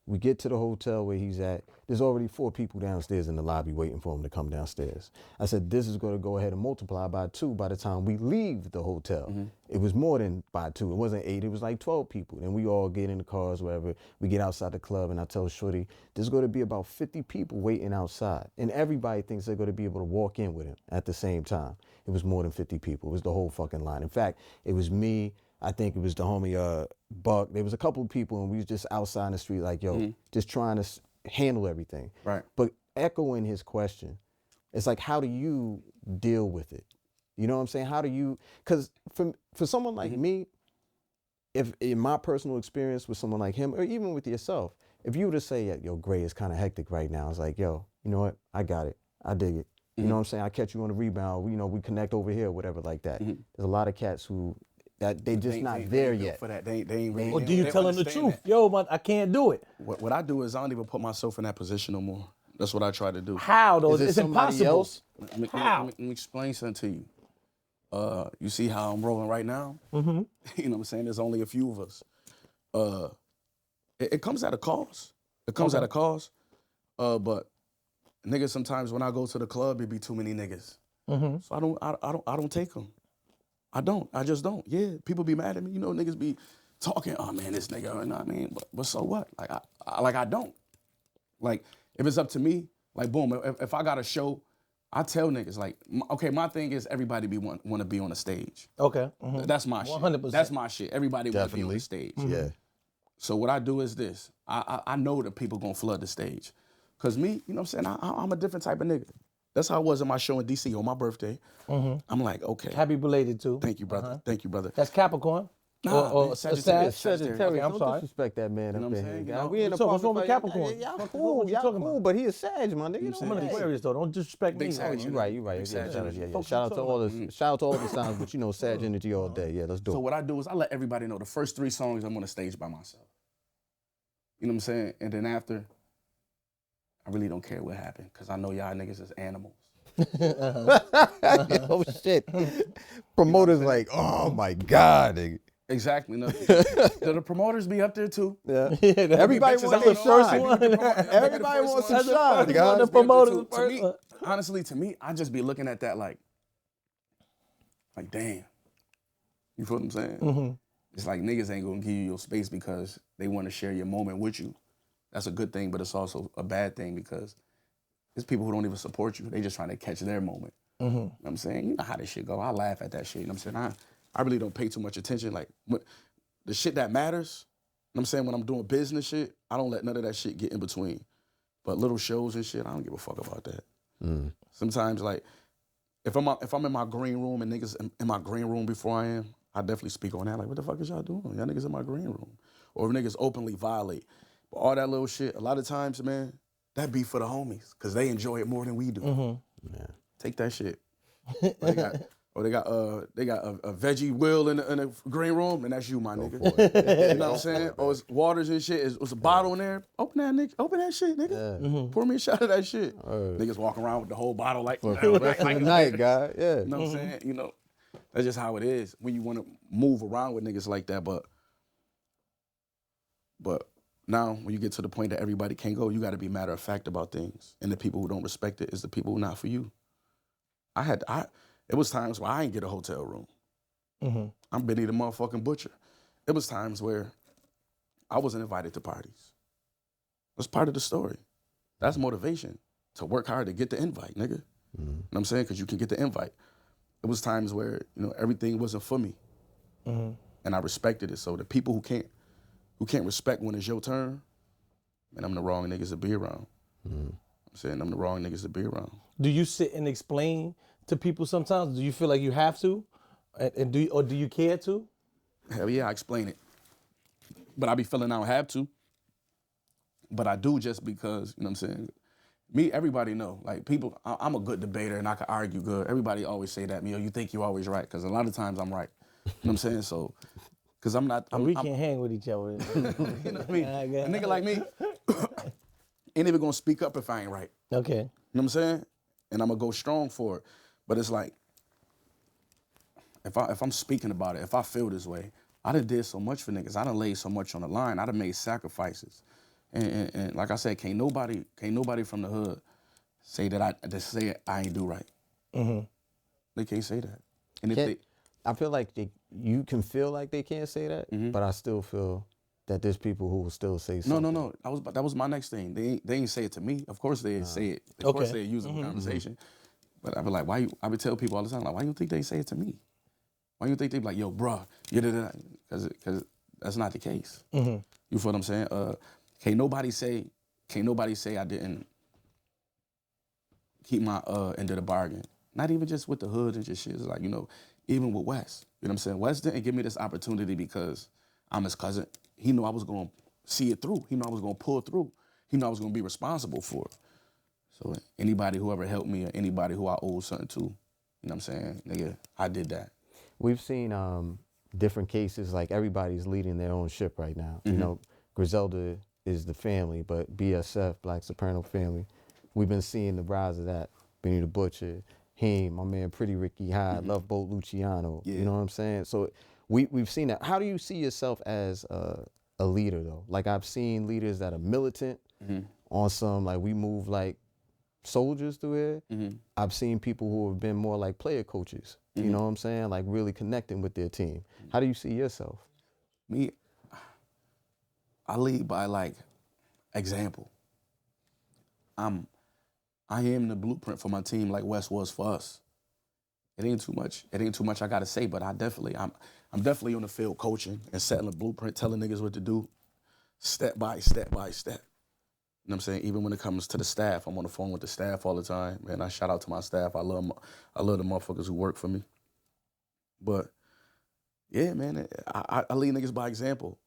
We get to the hotel where he's at. There's already 4 people downstairs in the lobby waiting for him to come downstairs. I said, this is going to go ahead and multiply by 2 by the time we leave the hotel. It was more than by 2. It wasn't 8. It was like 12 people. And we all get in the cars, wherever. We get outside the club, and I tell Shorty, there's going to be about 50 people waiting outside. And everybody thinks they're going to be able to walk in with him at the same time. It was more than 50 people. It was the whole fucking line. In fact, it was me. I think it was the homie Buck. There was a couple of people, and we was just outside in the street like, yo, just trying to handle everything. Right. But echoing his question, it's like, how do you deal with it? You know what I'm saying? How do you, because for someone like me, if in my personal experience with someone like him, or even with yourself, if you were to say, yo, Gray is kind of hectic right now, it's like, yo, you know what? I got it. I dig it. You know what I'm saying? I catch you on the rebound. You know, we connect over here, whatever like that. There's a lot of cats who, that they just not there yet. For that, they ain't really. Or do you tell them the truth? Yo, man, I can't do it. What I do is I don't even put myself in that position no more. That's what I try to do. How though? Is it It's somebody impossible. else? How? Let me explain something to you. You see how I'm rolling right now? You know what I'm saying? There's only a few of us. It comes at a cost. It comes at a cost. But niggas, sometimes when I go to the club, it be too many niggas. So I don't take them. I just don't. Yeah, people be mad at me. You know, niggas be talking, oh man, this nigga, you know what I mean? But so what? Like I don't. Like, if it's up to me, like boom, if I got a show, I tell niggas, like, okay, my thing is everybody want to be on the stage. Okay. That's my shit. 100%. That's my shit. Everybody want to be on the stage. Yeah. So what I do is this. I know that people gonna flood the stage. Cause me, you know what I'm saying? I'm a different type of nigga. That's how I was in my show in DC on my birthday. I'm like, okay. Happy belated too. Thank you, brother. Thank you, brother. That's Capricorn. Nah, or man, Sagittarius. Sagittarius. Okay, I'm Don't sorry. disrespect that man You know up what I'm there. saying? guy. You know, We in a what's wrong with fight. Capricorn? Y'all What cool, you talking cool, about? but he a Sag, my nigga. You know I'm what an I'm saying? Aquarius though. Don't disrespect me. Big Sag. You right. Yeah, Sag shout out, energy. yeah. Shout out to all the shout out to all the signs, but you know, Sag energy all day. Yeah, let's do So it. what I do is I let everybody know the first 3 songs I'm on the stage by myself. You know what I'm saying? And then after, I really don't care what happened because I know y'all niggas is animals. Oh shit. Promoters like, oh my God, nigga. Exactly. No, the promoters be up there too. Yeah. Everybody Everybody bitches wants out their there. first Right. one. Everybody wants some shine, The guys. promoter. To me, honestly, to me, I just be looking at that like damn. You feel what I'm saying? It's like niggas ain't gonna give you your space because they want to share your moment with you. That's a good thing, but it's also a bad thing because there's people who don't even support you. They just trying to catch their moment. You know what I'm saying? You know how this shit go. I laugh at that shit. You know what I'm saying? I really don't pay too much attention. Like, the shit that matters, you know what I'm saying? When I'm doing business shit, I don't let none of that shit get in between. But little shows and shit, I don't give a fuck about that. Sometimes, like, if I'm in my green room and niggas in my green room before I am, I definitely speak on that. Like, what the fuck is y'all doing? Y'all niggas in my green room. Or if niggas openly violate. But all that little shit, a lot of times, man, that be for the homies, because they enjoy it more than we do. Yeah. Take that shit. They got a veggie wheel in the green room, and that's you, my nigga. You know what I'm saying? Or it's waters and shit. It's a bottle in there. Open that, nigga. Open that shit, nigga. Pour me a shot of that shit. Niggas walk around with the whole bottle like For the rest of the night, guy. Yeah. You know what I'm saying? You know, that's just how it is when you want to move around with niggas like that. But now, when you get to the point that everybody can't go, you got to be matter of fact about things. And the people who don't respect it is the people who not for you. It was times where I ain't get a hotel room. I'm Benny the motherfucking Butcher. It was times where I wasn't invited to parties. That's part of the story. That's motivation, to work hard to get the invite, nigga. You know what I'm saying? Because you can get the invite. It was times where, you know, everything wasn't for me. And I respected it. So the people who can't respect when it's your turn, man, I'm the wrong niggas to be around. I'm saying I'm the wrong niggas to be around. Do you sit and explain to people sometimes? Do you feel like you have to? And do you care to? Hell yeah, I explain it. But I be feeling I don't have to. But I do just because, you know what I'm saying? Me, everybody know. Like people, I'm a good debater and I can argue good. Everybody always say that. You think you're always right. Because a lot of times I'm right. You know what I'm saying? So, because I'm not. We can't hang with each other. You know what I mean? A nigga like me ain't even gonna speak up if I ain't right. Okay. You know what I'm saying? And I'm gonna go strong for it. But it's like, if I'm speaking about it, if I feel this way, I done did so much for niggas. I done laid so much on the line. I done made sacrifices. And like I said, can't nobody from the hood say that I ain't do right. Mm-hmm. They can't say that. And if I feel like you can feel like they can't say that, but I still feel that there's people who will still say something. No. That was my next thing. They ain't say it to me. Of course they say it. Of course they use it for conversation. But I be like, I be tell people all the time, like, why you think they say it to me? Why you think they be like, yo, bruh, because that's not the case. Mm-hmm. You feel what I'm saying? Can't nobody say I didn't keep my end of the bargain. Not even just with the hood and just shit. It's like, even with Wes. You know what I'm saying? Wes didn't give me this opportunity because I'm his cousin. He knew I was going to see it through. He knew I was going to pull through. He knew I was going to be responsible for it. So anybody who ever helped me or anybody who I owe something to, you know what I'm saying? Nigga, I did that. We've seen different cases, like everybody's leading their own ship right now. You know, Griselda is the family, but BSF, Black Soprano Family, we've been seeing the rise of that. Benny the Butcher, him, my man Pretty Ricky Hyde, Love Boat Luciano, you know what I'm saying? So we've seen that. How do you see yourself as a leader though? Like I've seen leaders that are militant on some, like we move like soldiers through here. I've seen people who have been more like player coaches, you know what I'm saying? Like really connecting with their team. How do you see yourself? Me, I lead by like example. I am the blueprint for my team like Wes was for us. It ain't too much I gotta say, but I'm definitely on the field coaching and setting a blueprint, telling niggas what to do, step by step by step. You know what I'm saying? Even when it comes to the staff, I'm on the phone with the staff all the time. Man, I shout out to my staff. I love the motherfuckers who work for me. But yeah, man, I lead niggas by example.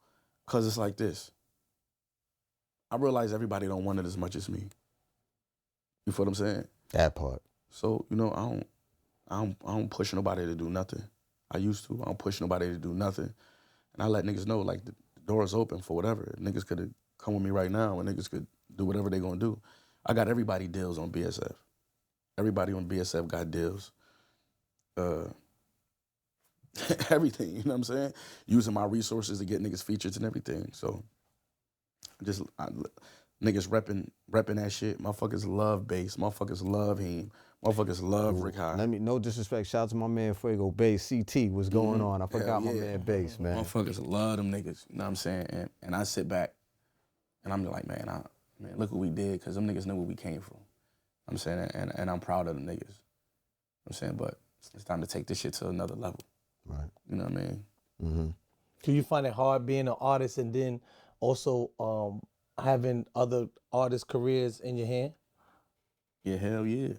Cause it's like this. I realize everybody don't want it as much as me. You feel what I'm saying? That part. So, I don't push nobody to do nothing. I used to. I don't push nobody to do nothing. And I let niggas know, like, the door is open for whatever. Niggas could come with me right now and niggas could do whatever they gonna do. I got everybody deals on BSF. Everybody on BSF got deals. Everything, you know what I'm saying? Using my resources to get niggas features and everything. So, niggas repping that shit. Motherfuckers love bass. Motherfuckers love him. Motherfuckers love Rick High. No disrespect. Shout out to my man Fuego Bass, CT. What's going on? I forgot my man Bass, man. Motherfuckers love them niggas. You know what I'm saying? And I sit back and I'm like, man, look what we did, because them niggas know where we came from. I'm saying, and I'm proud of them niggas. I'm saying, but it's time to take this shit to another level. Right. You know what I mean? Mm-hmm. Do you find it hard being an artist and then also having other artist careers in your hand? Yeah, hell yeah.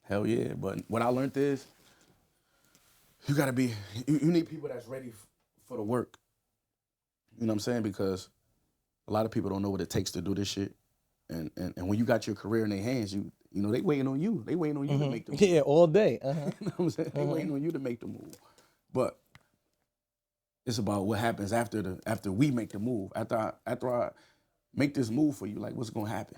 Hell yeah. But what I learned is, you need people that's ready for the work. You know what I'm saying? Because a lot of people don't know what it takes to do this shit. And when you got your career in their hands, you know, they waiting on you. They waiting on you to make the move. Yeah, all day. You know what I'm saying? They waiting on you to make the move. But it's about what happens after we make the move. After I make this move for you, like, what's gonna happen?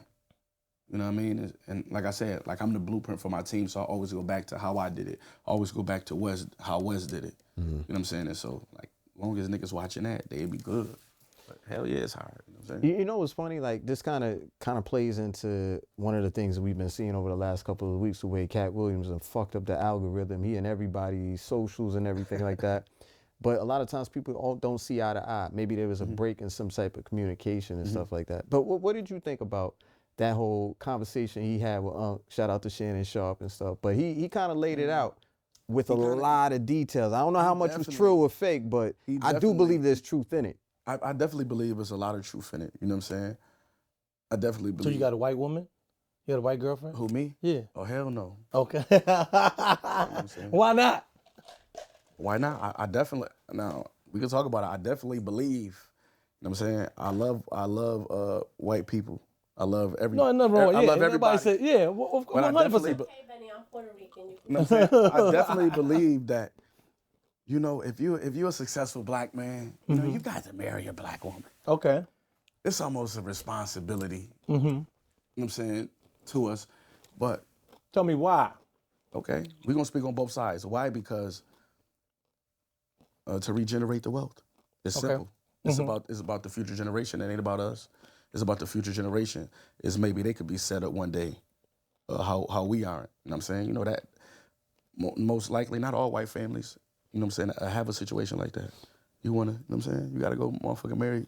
You know what I mean? And like I said, like, I'm the blueprint for my team, so I always go back to how I did it. I always go back to how Wes did it. You know what I'm saying? And so, like, as long as niggas watching that, they'd be good. But hell yeah, it's hard. You know what I'm saying? You know what's funny? Like, this kind of plays into one of the things that we've been seeing over the last couple of weeks, the way Cat Williams and fucked up the algorithm, he and everybody's socials and everything like that. But a lot of times people don't see eye to eye. Maybe there was a break in some type of communication and stuff like that. But what did you think about that whole conversation he had with shout out to Shannon Sharp and stuff? But he kind of laid it out with a lot of details. I don't know how much was true or fake, but I do believe there's truth in it. I definitely believe there's a lot of truth in it. You know what I'm saying? I definitely believe. So you got a white woman? You got a white girlfriend? Who, me? Yeah. Oh, hell no. Okay. You know what I'm saying? Why not? Why not? I definitely, now, we can talk about it. I definitely believe, you know what I'm saying? I love white people. I love No, nothing wrong. I Yeah, love everybody. said, yeah, But I 100%. definitely, Okay, Benny, I'm Puerto Rican. you know what I'm saying? I definitely believe that, you know, if you're a successful black man, you know, you got to marry a black woman. Okay. It's almost a responsibility, you know what I'm saying, to us. But, Tell me why. okay, we're going to speak on both sides. Why? Because to regenerate the wealth. It's Okay. simple. It's about the future generation. It ain't about us. It's about the future generation. Is maybe they could be set up one day how we aren't. You know what I'm saying? You know that most likely, not all white families, you know what I'm saying, have a situation like that. You want to, you know what I'm saying? You got to go motherfucking marry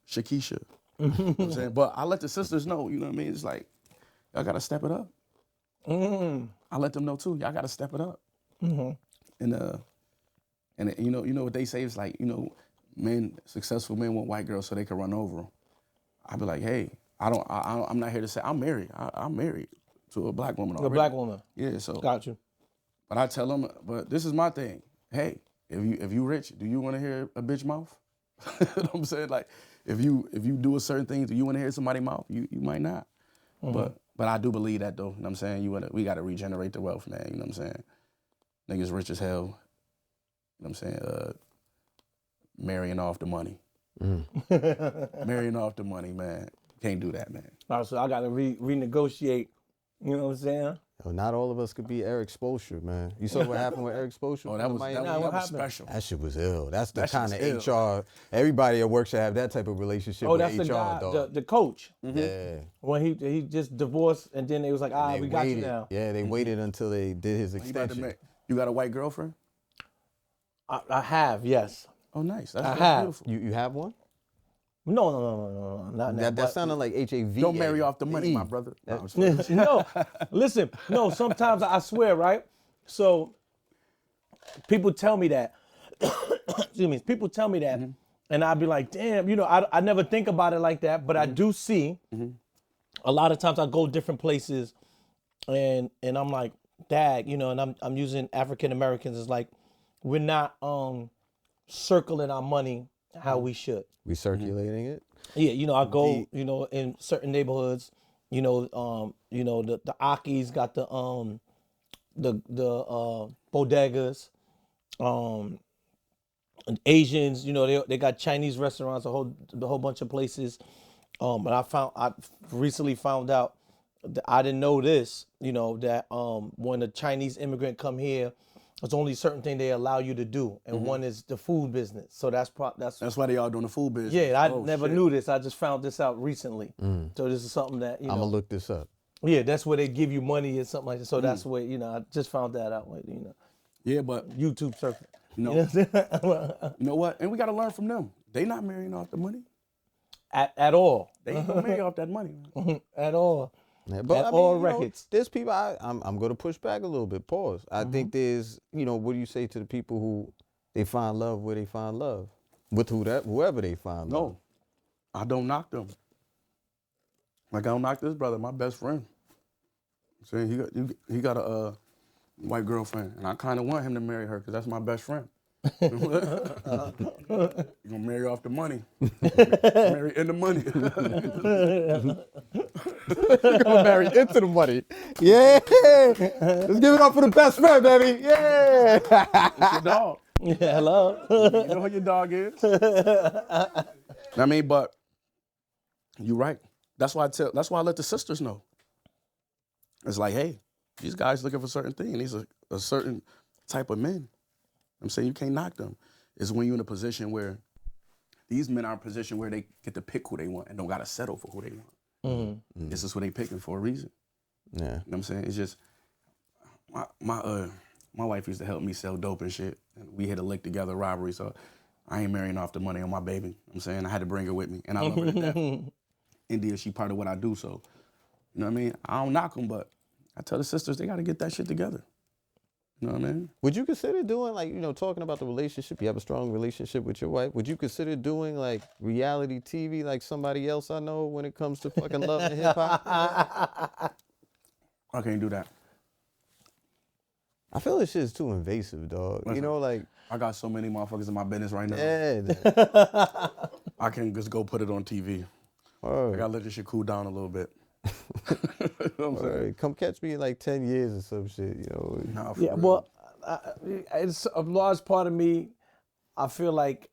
Shakisha. You know what I'm saying? But I let the sisters know, you know what I mean? It's like, y'all got to step it up. I let them know too. Y'all got to step it up. And you know what they say is like, you know, successful men want white girls so they can run over them. I be like, hey, I'm not here to say I'm married. I'm married to a black woman already. A black woman. Yeah, so. Got you. But I tell them, but this is my thing. Hey, if you rich, do you want to hear a bitch mouth? You know what I'm saying? Like, if you do a certain thing, do you want to hear somebody's mouth? You might not. But I do believe that though. You know what I'm saying? We got to regenerate the wealth, man. You know what I'm saying? Niggas rich as hell. You know what I'm saying? Marrying off the money. Marrying off the money, man. Can't do that, man. All right, so I got to renegotiate. You know what I'm saying? Yo, not all of us could be Eric Spoelstra, man. You saw what happened with Eric Spoelstra? Oh, that was happened? special. That shit was ill. That's the That shit kind was of HR. Everybody at work should have that type of relationship Oh, with that's HR, the guy, dog. the coach. Yeah. When he just divorced, and then they was like, They we got you waited. now. Yeah, they waited until they did his extension. You got a white girlfriend? I have, yes. Oh, nice. I That's have. beautiful. You have one? No, not now. That sounded like HAV. Don't marry off the money, my brother. No, I'm just playing. No, listen, no, sometimes I swear, right? So people tell me that, excuse me, people tell me that, and I'd be like, damn, you know, I never think about it like that, but I do see a lot of times I go different places and I'm like, dag, you know, and I'm using African Americans as like, we're not circling our money how we should. We circulating it? Yeah, you know, I go, you know, in certain neighborhoods, you know, the Akis got the bodegas, and Asians, you know, they got Chinese restaurants, the whole bunch of places. But I recently found out that I didn't know this, you know, that when a Chinese immigrant come here, there's only certain thing they allow you to do, and one is the food business. So that's why they all doing the food business. yeah. I never knew this. I just found this out recently. So this is something that, you know. I'm going to look this up. Yeah, that's where they give you money or something like that. So that's where, you know, I just found that out. You know, Yeah, but YouTube surfing. no. You know what? And we got to learn from them. They not marrying off the money. At all. They ain't gonna marry off that money. At all. Yeah, but At all you know, records. there's people, I'm going to push back a little bit, pause. I think there's, you know, what do you say to the people who they find love where they find love? With whoever they find love. No, I don't knock them. Like I don't knock this brother, my best friend. I'm saying he got a white girlfriend, and I kind of want him to marry her because that's my best friend. You gonna marry off the money. Marry in the money. You're gonna marry into the money. Yeah. Let's give it up for the best friend, baby. Yeah. It's your dog. Yeah, hello. You know who your dog is. I mean, but you're right. That's why I let the sisters know. It's like, hey, these guys looking for certain things. These are a certain type of men. I'm saying you can't knock them. It's when you're in a position where these men are in a position where they get to pick who they want and don't gotta settle for who they want. This is what they picking for a reason. Yeah. You know what I'm saying? It's just my wife used to help me sell dope and shit. And we had a lick together robbery, so I ain't marrying off the money on my baby. You know what I'm saying? I had to bring her with me. And I love her to death. India, she part of what I do, so you know what I mean? I don't knock them, but I tell the sisters they gotta get that shit together. You know what I mean? Would you consider doing, like, you know, talking about the relationship, you have a strong relationship with your wife, would you consider doing, like, reality TV like somebody else I know when it comes to fucking love and hip-hop? I can't do that. I feel this shit's too invasive, dog. You know, like I got so many motherfuckers in my business right now. yeah. I can just go put it on TV. I gotta let this shit cool down a little bit. You know what I'm saying? Come catch me in like 10 years or some shit, you know. Nah, for Yeah, real. well, it's a large part of me. I feel like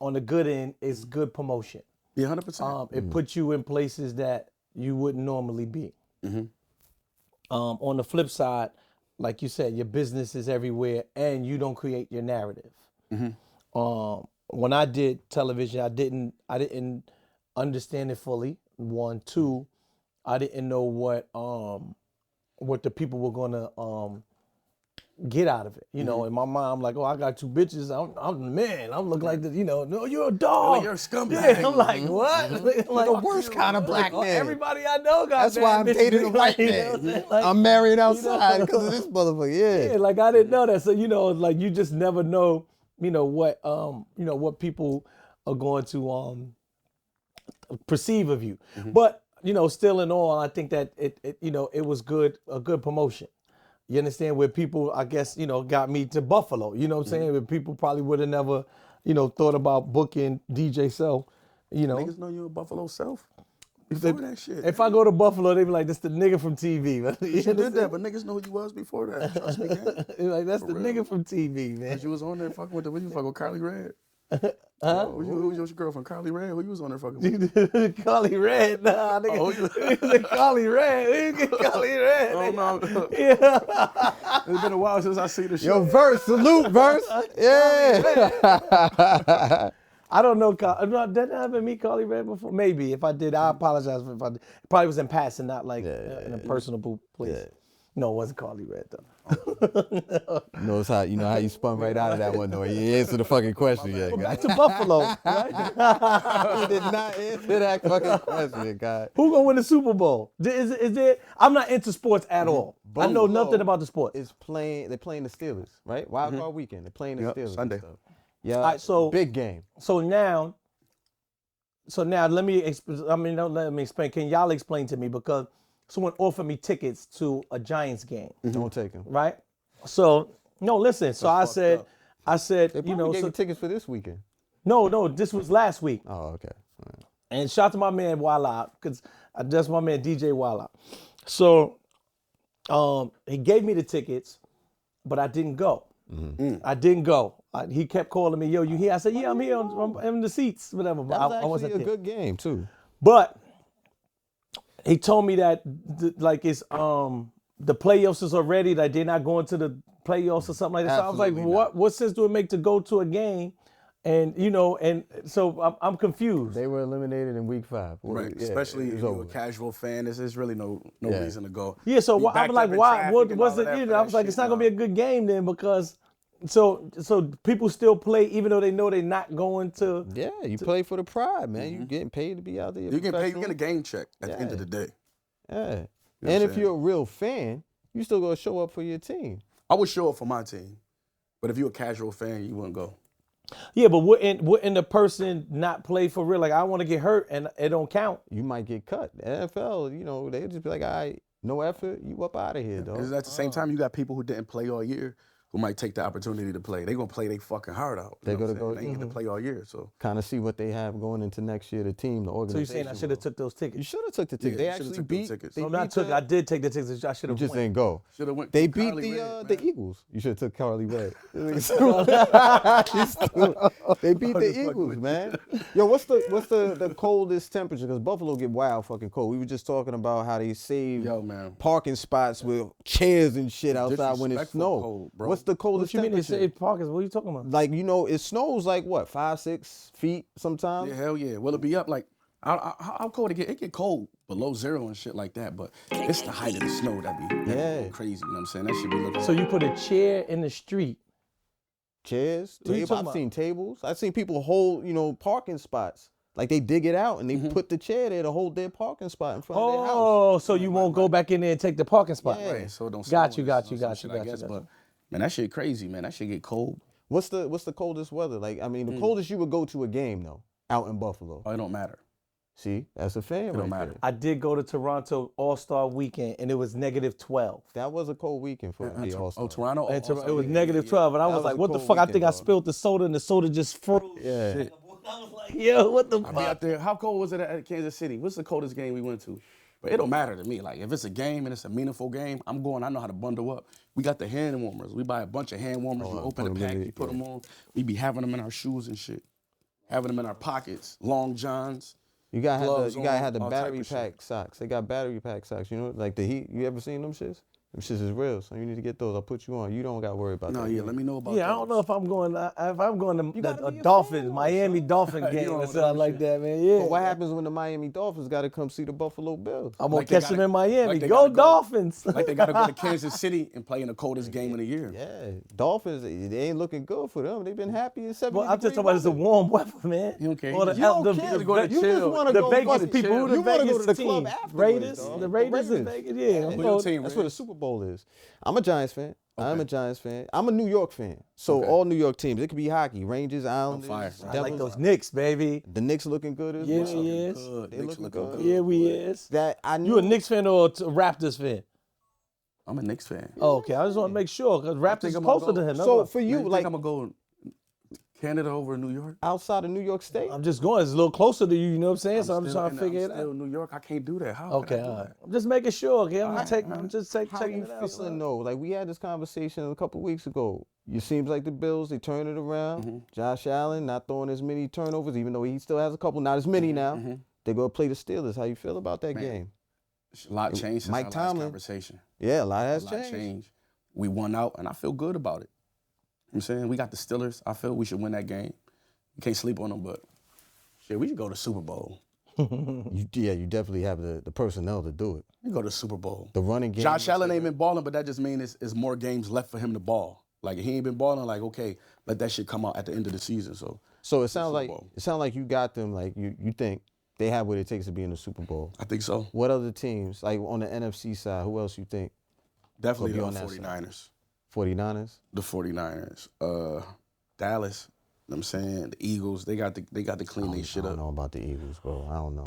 on the good end, it's good promotion. Yeah, 100%. It puts you in places that you wouldn't normally be. On the flip side, like you said, your business is everywhere, and you don't create your narrative. When I did television, I didn't understand it fully. 1, 2, I didn't know what the people were gonna get out of it. You know, in my mind, I'm like, oh, I got 2 bitches. I'm the man. I'm looking like this. You know, no, you're a dog. You're a scumbag. Yeah, I'm like, what? I'm like, the worst kind of black man. Everybody I know got That's why I'm bad dating bitches. a white You know man. what I'm saying? Like, I'm married outside because of this motherfucker. yeah, like I didn't know that. So you know, like you just never know. You know what people are going to perceive of you. But you know, still in all, I think that it was a good promotion. You understand, where people, I guess, you know, got me to Buffalo. You know what I'm saying? Where people probably would have never, you know, thought about booking DJ Self. You know, Niggas know you're a Buffalo Self. Before that shit. if I go to Buffalo, they be like, "This the nigga from TV." Man. You did that, but niggas know who you was before that. Trust me, man. Like, that's the real. nigga from TV, man. You was on there fucking with when you fucking with Carly Red. Who was your girlfriend, Carly Red? Who you was on there fucking with? Carly Red, nah, nigga. Carly Red, we get Carly Red. Oh no. Yeah. It's been a while since I see the show. Yo, verse, salute, verse. Yeah. I don't know. Did I ever meet Carly Red before? Maybe. If I did, I apologize if I did. It probably was in passing, not like in a personable place. Yeah. No, it wasn't Carly Red though. No, it's how you know how you spun right out of that one though. You answered the fucking question yet, guy. Back to Buffalo, right? You did not answer that fucking question, guy. Who gonna win the Super Bowl? Is there? I'm not into sports at all. I know nothing about the sport. They're playing the Steelers, right? Wild card weekend. They're playing the Steelers Sunday. and stuff. Yeah. All right, so big game. So now let me explain. Can y'all explain to me, because someone offered me tickets to a Giants game, Don't take them. right? So no, listen. So I said, They you probably know, gave you tickets for this weekend. no, this was last week. Oh, okay. All right. And shout out to my man Walla, because that's my man DJ Walla. So he gave me the tickets, but I didn't go. I didn't go. He kept calling me, yo, you here? I said, yeah, I'm here. I'm in the seats, whatever. But That was I wasn't actually a there. good game too. But he told me that like it's the playoffs is already, like they're not going to the playoffs or something like that. So I was like, Absolutely what sense do it make to go to a game? And you know, and so I'm confused. They were eliminated in week 5. Right, Yeah, especially it if was you're over. a casual fan, there's really no reason to go. Yeah, so Be I'm backed like, up in why? traffic What and was all it? that You for know, I that was like, shit, it's not gonna be a good game then, because so people still play even though they know they're not going to. Yeah, you play for the pride, man. You getting paid to be out there. You get paid, you professional. get a game check at the end of Yeah. the day. Yeah. what I'm And if saying? you're a real fan, you still gotta show up for your team. I would show up for my team, but if you're a casual fan, you wouldn't go. Yeah, but wouldn't the person not play for real? Like, I want to get hurt and it don't count. You might get cut. The NFL, you know, they just be like, all right, no effort, you up out of here, Because dog. at the same time, you got people who didn't play all year who might take the opportunity to play. They gonna play their fucking heart out. They know what gonna I'm go- saying? They ain't get to play all year, so. Kind of see what they have going into next year, the team, the So organization. you're saying I should have will. took those You tickets? should have took the ticket. Yeah, They you shoulda actually took those beat. tickets. They No, not beat took. the- I did take the tickets. I should You have just went. didn't go. Should have went. They to beat Carly the Red, the man. Eagles. You should have took Carly Red. They beat the Eagles, man. Yo, what's the coldest temperature? Because Buffalo get wild fucking cold. We were just talking about how they save Yo, man. parking spots with chairs and shit outside when it Disrespectful snows. cold, bro. What's the coldest What you mean they temperature? say Parkers? What are you talking about? Like, you know, it snows like what, 5-6 feet sometimes? Yeah, hell yeah. Will it be up like? How cold it get? It get cold below zero and shit like that, but it's the height of the snow that be Yeah. crazy. You know what I'm saying? That should be looking. So you put a chair in the street. Chairs, What are you tables. talking I've about? seen tables. I've seen people hold, you know, parking spots. Like they dig it out and they put the chair there to hold their parking spot in front of their house. Oh, so you won't go back in there and take the parking spot? Yeah. right, so it don't. Got snow you, or got some you, got shit, you, I got you, guess, got you. But man, that shit crazy, man. That shit get cold. What's the coldest weather? Like, I mean, the coldest you would go to a game though, out in Buffalo. Oh, it don't matter. See, that's a fan don't right matter. there. I did go to Toronto All-Star Weekend, and it was -12. That was a cold weekend for the All-Star. Oh, Toronto. And All-Star it was Weekend. -12, and I That was was like, a "What the cold fuck?" I weekend, think I dog. spilled the soda, and the soda just froze. Yeah. Shit. I was like, "Yo, what the I be fuck?" out there. How cold was it at Kansas City? What's the coldest game we went to? But it don't matter to me. Like, if it's a game and it's a meaningful game, I'm going. I know how to bundle up. We got the hand warmers. We buy a bunch of hand warmers. You open the put 'em in pack, the- you put them on. We be having them in our shoes and shit. Having them in our pockets. Long johns. You gotta Gloves have the on, all type battery of shit. pack socks. They got battery pack socks. You know, like the Heat. You ever seen them shits? Them shits is real. So you need to get those. I'll put you on. You don't got to worry about No, that. yeah, let me know about Yeah, I those. don't know if I'm going to gotta a be a Dolphins, fan, Miami Dolphin You game don't or know something them like shit. that, man. Yeah. But what happens when the Miami Dolphins got to come see the Buffalo Bills? I'm gonna Like they catch them gotta- in Miami. like they Go gotta go- Dolphins. Like they got to go to Kansas City and play in the coldest game of the year. Yeah, Dolphins. They ain't looking good for them. They've been happy in 70 Well, I'm just talking about it's a warm weather, man. You don't care. Or the, You don't the, care. the, go to the, You just chill. want to the go Vegas fucking people, chill. the You wanna Vegas go to the team, club afterwards, Raiders, dog. the Raiders is Raiders. Vegas, yeah. Who your team, That's where the Riz? Super Bowl is. I'm a Giants fan. I'm a Giants fan. I'm a New York fan. So Okay. all New York teams. It could be hockey, Rangers, Islanders, fire. I like Devils. those Knicks, baby. The Knicks looking good as Yeah, well. he is. Good. They Knicks looking good. Yeah, we is. That I knew. You a Knicks fan or a Raptors fan? I'm a Knicks fan. Oh, okay, I just want to make sure because Raptors is I'm gonna closer go- to him. So for you, think like I'm gonna go Canada over New York. outside of New York State, I'm just going. It's a little closer to you. You know what I'm saying? So I'm Still trying to in- figure I'm it out. Still New York. I can't do that. How? Okay, can I do all right. that? I'm just making sure. Okay, I'm Alright, how checking you it out. feeling though? Like we had this conversation a couple weeks ago. It seems like the Bills they turn it around. Mm-hmm. Josh Allen not throwing as many turnovers, even though he still has a couple, not as many now. Mm-hmm. They're gonna play the Steelers. How you feel about that game? A lot changed since Mike our Tomlin. last conversation. Yeah, a lot has A lot changed. changed. We won out, and I feel good about it. You know what I'm saying? We got the Steelers. I feel we should win that game. You can't sleep on them, but shit, we should go to Super Bowl. You definitely have the personnel to do it. We go to Super Bowl. The running game. Josh Allen ain't been balling, but that just means it's more games left for him to ball. Like if he ain't been balling, like okay, let that shit come out at the end of the season. So So it sounds Super like you got them. Like you think they have what it takes to be in the Super Bowl. I think so. What other teams, like on the NFC side, who else you think? Definitely be the on that side. 49ers. 49ers? The 49ers. Dallas. You know what I'm saying? The Eagles. They got to clean their shit I don't up. know about the Eagles, bro. I don't know.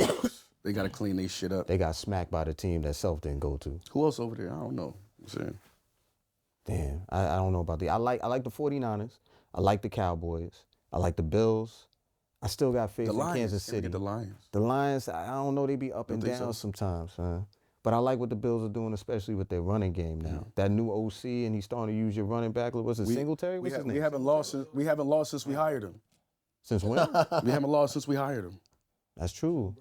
They got to clean their shit up. They got smacked by the team that Self didn't go to. Who else over there? I don't know. You know what I'm saying? Damn, I don't know about the. I like the 49ers. I like the Cowboys. I like the Bills. I still got faith The in Lions. Kansas Can't City. forget the Lions. The Lions, I don't know, they be up and think down so? sometimes, man. But I like what the Bills are doing, especially with their running game now. That new OC, and he's starting to use your running back. Was it Singletary? What's his name? We haven't lost since we hired him. Since when? We haven't lost since we hired him. That's true.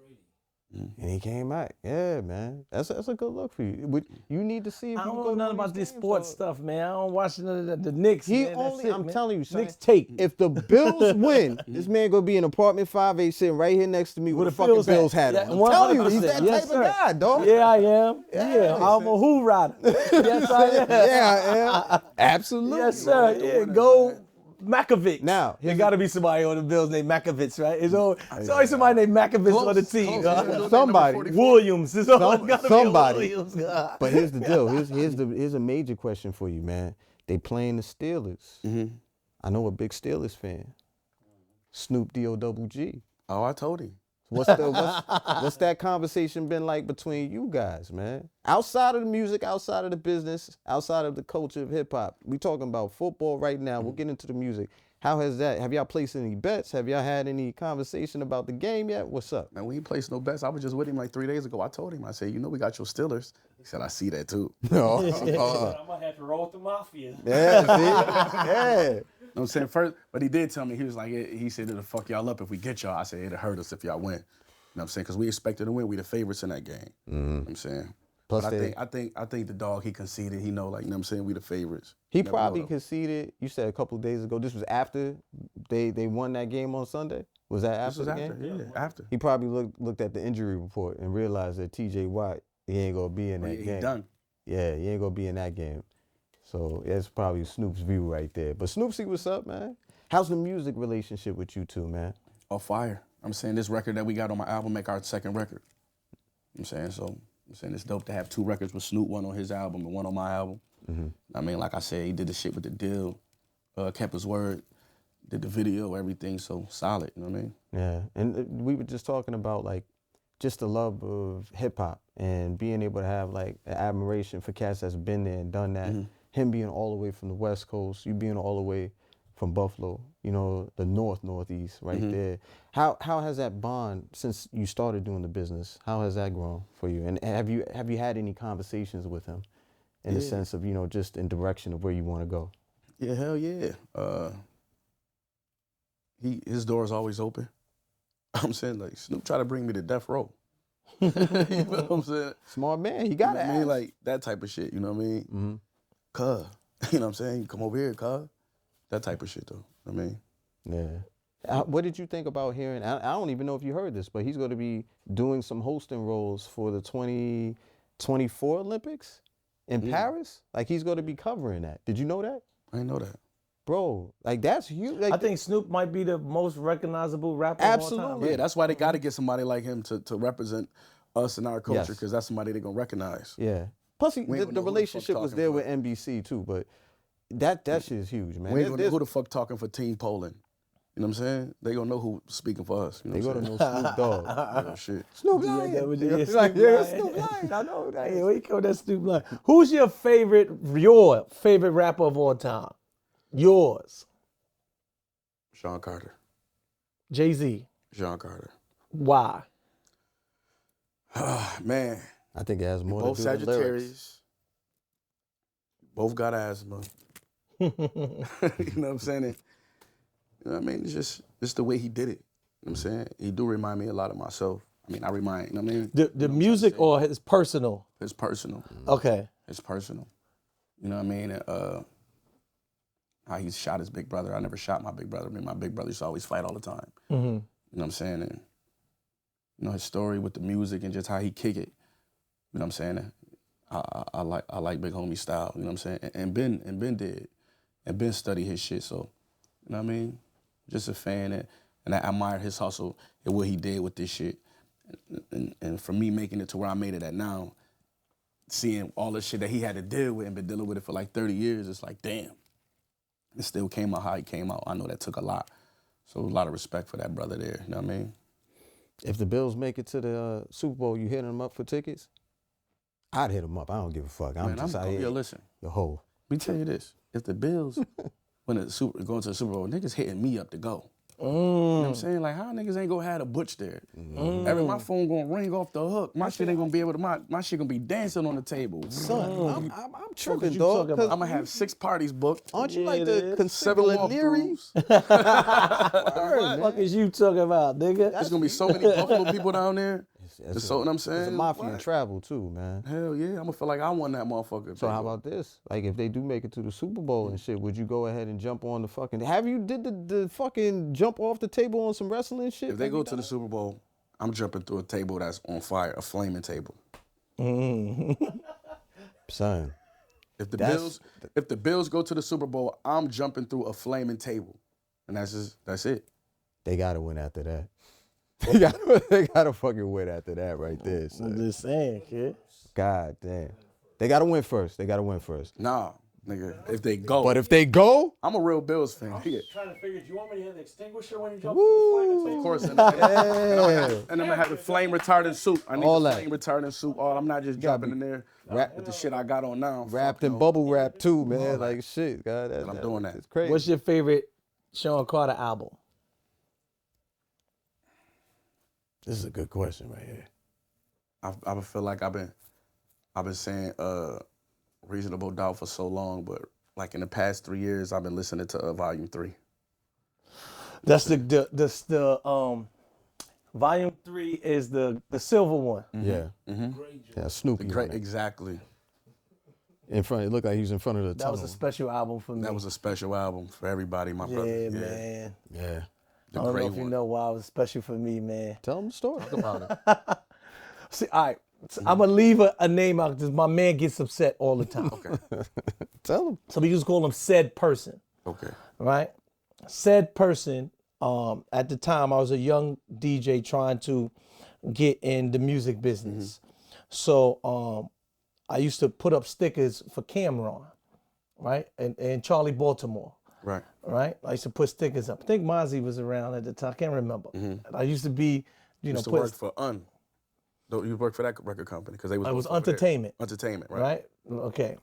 And he came back. Yeah, man. That's a good look for you. You need to see if I you don't can know go to nothing one about of this these sports games, stuff, man. I don't watch none of the Knicks. He man. That's only, it, I'm man. telling you, son, Knicks tape. if the Bills win, this man gonna be in apartment 5A sitting right here next to me with the fucking Bills hat Yeah, on. I'm telling you, he's 100%. that Yes, type sir. of guy, dog. Yeah, I am. Yeah, I'm a Who rider. Yes, I am. Yeah, I am. Absolutely. Yes, sir. Yeah, go Makovich. Now, there got to be somebody on the Bills named Makovich, right? It's always somebody named Makovich on the team. Somebody. Williams. It's always got to be somebody. Williams. But here's the deal. Here's a major question for you, man. They playing the Steelers. I know a big Steelers fan. Snoop D-O-double-G. Oh, I told him. What's that conversation been like between you guys, man? Outside of the music, outside of the business, outside of the culture of hip hop, we talking about football right now. We'll get into the music. How has that? Have y'all placed any bets? Have y'all had any conversation about the game yet? What's up? Man, we ain't placed no bets. I was just with him like 3 days ago. I told him, I said, you know we got your Steelers. He said, I see that too. No. I might have to roll with the mafia. Yeah, see? Yeah. You know what I'm saying? First, but he did tell me, he was like, he said it'll fuck y'all up if we get y'all. I said it'll hurt us if y'all win. You know what I'm saying? Because we expected to win. We the favorites in that game. You know what I'm saying? Plus but they- I think the dog, he conceded. He know, like, you know what I'm saying? We the favorites. He Never know, probably though. conceded, you said a couple of days ago, this was after they won that game on Sunday? Was that This after was the after, game? yeah, after. He probably looked at the injury report and realized that TJ Watt, he ain't gonna be in that He game. done. Yeah, he ain't gonna be in that game. So that's probably Snoop's view right there. But Snoop, see what's up, man? How's the music relationship with you two, man? On fire. I'm saying this record that we got on my album make our second record. You know what I'm saying? So I'm saying it's dope to have 2 records with Snoop, one on his album and one on my album. I mean, like I said, he did the shit with the deal, kept his word, did the video, everything, so solid, you know what I mean? Yeah, and we were just talking about like just the love of hip hop and being able to have like an admiration for cats that's been there and done that. Him being all the way from the West Coast, you being all the way from Buffalo, you know, the Northeast right there. How has that bond since you started doing the business? How has that grown for you? And have you had any conversations with him in the sense of, you know, just in direction of where you want to go? Yeah, hell yeah. His door is always open. I'm saying, like, Snoop tried to bring me to death row. You know what I'm saying? Smart man, he got it. I mean, like that type of shit. You know what I mean? Cuz, you know what I'm saying? Come over here, cuz. That type of shit, though. I mean, yeah. What did you think about hearing? I don't even know if you heard this, but he's going to be doing some hosting roles for the 2024 Olympics in Paris. Like he's going to be covering that. Did you know that? I didn't know that. Bro, like that's huge. Like, I think Snoop might be the most recognizable rapper of all time. Absolutely. Yeah, that's why they got to get somebody like him to represent us and our culture, because that's somebody they're going to recognize. Yeah. Plus, We ain't the gonna know who the relationship fuck was talking there for. with NBC too, but that shit is huge, man. We ain't going to know who the fuck talking for Team Poland. You know what I'm saying? They going to know who speaking for us. You know They what I'm gonna saying? know Snoop Dogg. Yeah, shit. Snoop Yeah, Lion. that was- yeah, Like, Snoop yeah, Lion. Snoop Lion. I know that. Hey, where you call that Snoop Lion? Who's your favorite rapper of all time? Yours. Sean Carter. Jay-Z. Sean Carter. Why? Man, I think it has more both to do with lyrics. Sagittarius. Both got asthma. You know what I'm saying? And, you know what I mean? It's the way he did it. You know what I'm saying? He do remind me a lot of myself. I mean, I remind, you know what I mean? The music or his personal? It's personal. Okay. It's personal. You know what I mean? How he shot his big brother. I never shot my big brother. I mean, my big brother used to always fight all the time. You know what I'm saying? And, you know, his story with the music and just how he kick it. You know what I'm saying? I like Big Homie style. You know what I'm saying? And Ben did. And Ben studied his shit. So, you know what I mean? Just a fan. And I admire his hustle and what he did with this shit. And for me making it to where I made it at now, seeing all the shit that he had to deal with and been dealing with it for like 30 years, it's like, damn. It still came out how he came out. I know that took a lot. So a lot of respect for that brother there, you know what I mean? If the Bills make it to the Super Bowl, you hitting them up for tickets? I'd hit them up. I don't give a fuck. I'm just out here. Yo, listen, The whole. let me tell you this. If the Bills going to the Super Bowl, niggas hitting me up to go. You know what I'm saying? Like, how niggas ain't gonna have a butch there? My phone gonna ring off the hook. My shit ain't gonna be able to, my shit gonna be dancing on the table. Son, I'm tripping, you dog. talking about? I'm gonna have 6 parties booked. Aren't you Yeah, like it the is. considerate 7 Leary? What the fuck is you talking about, nigga? There's gonna be so many Buffalo people down there. That's what I'm saying. It's a mafia What? and travel too, man. Hell yeah, I'm gonna feel like I won that motherfucker. So how about this? Like if they do make it to the Super Bowl and shit, would you go ahead and jump on the fucking? Have you did the fucking jump off the table on some wrestling shit? If they go to the Super Bowl, I'm jumping through a table that's on fire, a flaming table. Son, If the Bills go to the Super Bowl, I'm jumping through a flaming table, and that's it. they gotta win after that. They gotta fucking win after that right there. Son. I'm just saying, kid. God damn, they gotta win first. Nah, nigga. If they go, But if they go, I'm a real Bills fan. Yeah. Trying to figure, do you want me to hit the extinguisher when you jump Of course, and I'm gonna have the flame retardant suit. I need All the that. flame retardant suit. I'm not just jumping in there Wrap- with the shit I got on now. wrapped Fuck in no. bubble wrap too, man. Like shit, God. I'm doing that. It's crazy. What's your favorite Sean Carter album? This is a good question right here. I feel like I've been saying Reasonable Doubt for so long, but like in the past 3 years, I've been listening to Volume 3. That's the volume 3 is the silver one. Yeah. Yeah, Snoopy. Great, on it. exactly. In front, it looked like he was in front of the That tunnel. was a special album for me. That was a special album for everybody, my brother. yeah, man. Yeah. The I don't gray know if you one. know why it was special for me, man. Tell him the story. See, all right, so I'm gonna leave a name out because my man gets upset all the time. Tell him. So we just call him said person, Okay. right? Said person. At the time, I was a young DJ trying to get in the music business. So I used to put up stickers for Cameron, right? And Charlie Baltimore. Right. Right? I used to put stickers up. I think Mozzie was around at the time. I can't remember. I used to be, Used to put work for UN. You worked for that record company because they was. It was both over there. Entertainment. Entertainment, right? Right? Okay.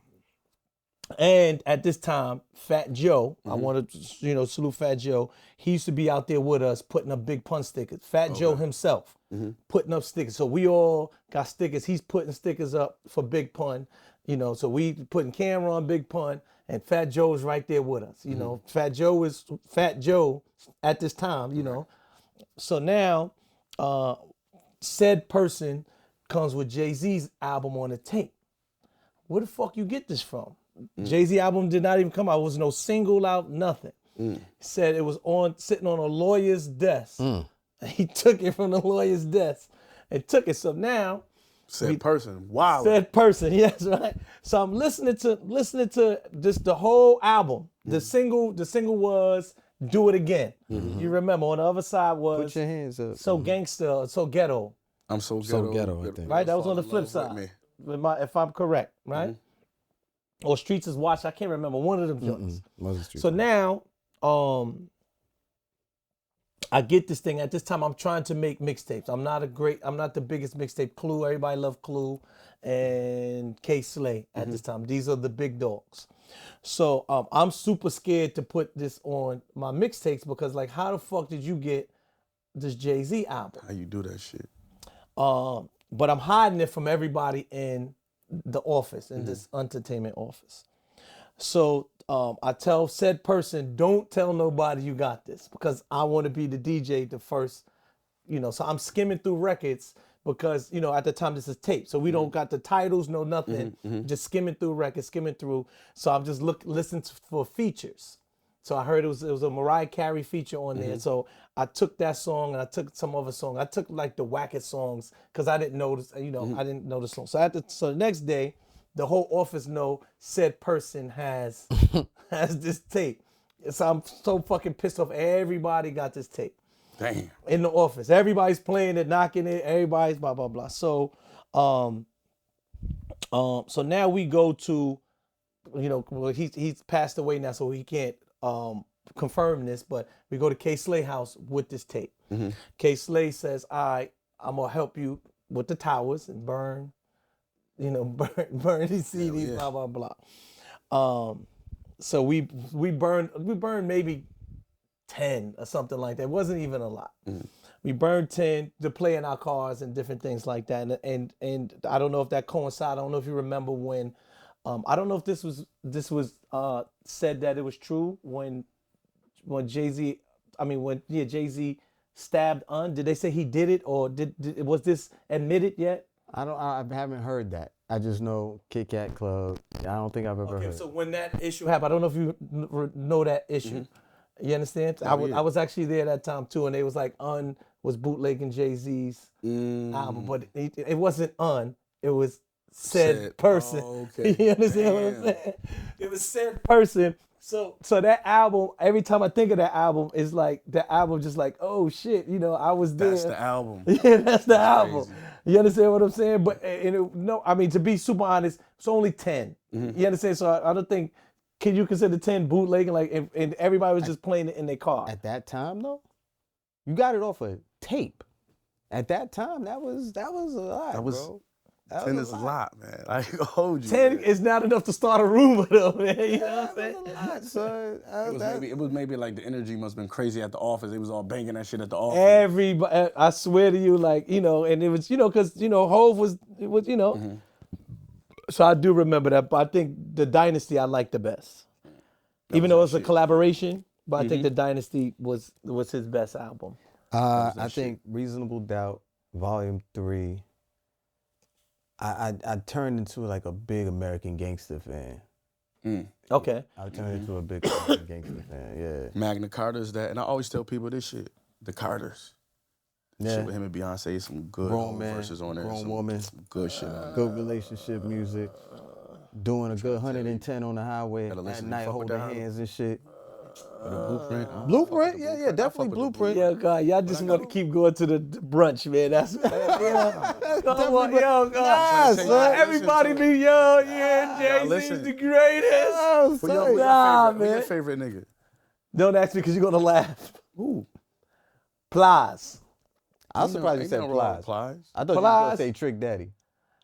And at this time, Fat Joe, I Mm-hmm. want to, salute Fat Joe. He used to be out there with us putting up Big Pun stickers. Fat Joe himself putting up stickers. So we all got stickers. He's putting stickers up for Big Pun, So we putting camera on Big Pun, and Fat Joe is right there with us. Fat Joe is Fat Joe at this time. So now, said person comes with Jay-Z's album on the tape. Where the fuck you get this from? Jay-Z album did not even come out. There was no single out, nothing. Said it was sitting on a lawyer's desk. He took it from the lawyer's desk and took it. So now, Said person, wow. said person, yes, right. So I'm listening to just the whole album. The single was "Do It Again." You remember on the other side was Put your hands up. "So Gangsta," "So Ghetto." I'm so ghetto. So ghetto, I think. Right, that was on the Fall in flip love with side. me. If I'm correct, right? Or Streets is Watch. I can't remember one of them joints. So now, I get this thing. At this time, I'm trying to make mixtapes. I'm not the biggest mixtape. Clue, everybody love Clue, and K Slay at this time. These are the big dogs. So I'm super scared to put this on my mixtapes because, like, how the fuck did you get this Jay-Z album? How you do that shit? But I'm hiding it from everybody in the office, in this entertainment office. So I tell said person, don't tell nobody you got this because I want to be the DJ the first, so I'm skimming through records because, at the time this is tape. So we don't got the titles, no nothing, just skimming through records, skimming through. So I'm just listening for features. So I heard it was a Mariah Carey feature on there. So I took that song and I took some other song. I took like the wackest songs because I didn't notice, I didn't know the song. So so the next day, the whole office know said person has this tape. So I'm so fucking pissed off. Everybody got this tape. Damn. In the office. Everybody's playing it, knocking it, everybody's blah, blah, blah. So so now we go to, he's passed away now, so he can't confirm this, but we go to K Slay house with this tape. K Slay says, I'm gonna help you with the towers and burn these CDs, blah, blah, blah. So we burned maybe 10 or something like that. It wasn't even a lot. We burned 10 to play in our cars and different things like that. And I don't know if that coincided. I don't know if you remember when, I don't know if this was said that it was true when Jay-Z, Jay-Z stabbed Un. Did they say he did it or was this admitted yet? I haven't heard that. I just know Kit Kat Club. I don't think I've ever heard. So when that issue happened, I don't know if you know that issue. You understand? I was actually there that time too, and they was like Un was bootlegging Jay-Z's album, but it wasn't Un. It was said person. Oh, okay. You understand what I'm saying? It was said person. So that album, every time I think of that album, it's like the album just like, oh shit, I was there. That's the album. Yeah, that's the album. Crazy. You understand what I'm saying? But to be super honest, it's only 10. You understand? So I don't think, can you consider 10 bootlegging? Like, and everybody was just playing it in their car. At that time, though, you got it off a tape. At that time, that was a lot, bro. 10 is a lot, man. I can hold you. 10 man. is not enough to start a rumor, though, man. You know what I'm saying? That was a lot, son. It was maybe like the energy must have been crazy at the office. They was all banging that shit at the office. Everybody, I swear to you, like, and it was, because, Hov was, So I do remember that, but I think the Dynasty I like the best. Even though it's a collaboration, but I think the Dynasty was his best album. I think Reasonable Doubt, Volume 3, I turned into like a big American Gangster fan. Okay. I turned into a big American Gangster fan, yeah. Magna Carta's that, and I always tell people this shit. The Carters. Yeah. Shit with him and Beyonce, some good Grown man, verses on there. grown some woman. Good shit on there. Good relationship music. Doing a good 110 on the highway Gotta at listen, night, fuck with holding that. hands and shit. The Blueprint. Blueprint? Yeah, definitely Blueprint. Yeah, God, y'all just want to keep going to the brunch, man. That's come on, yo, God. Nah, son. Everybody be Jay-Z's the greatest. Who your man. favorite nigga? Don't ask me because you're gonna laugh. Ooh. Plies. I was surprised you Ain't said nothing wrong with Plies. Plies. I thought you were gonna Plies. say Trick Daddy.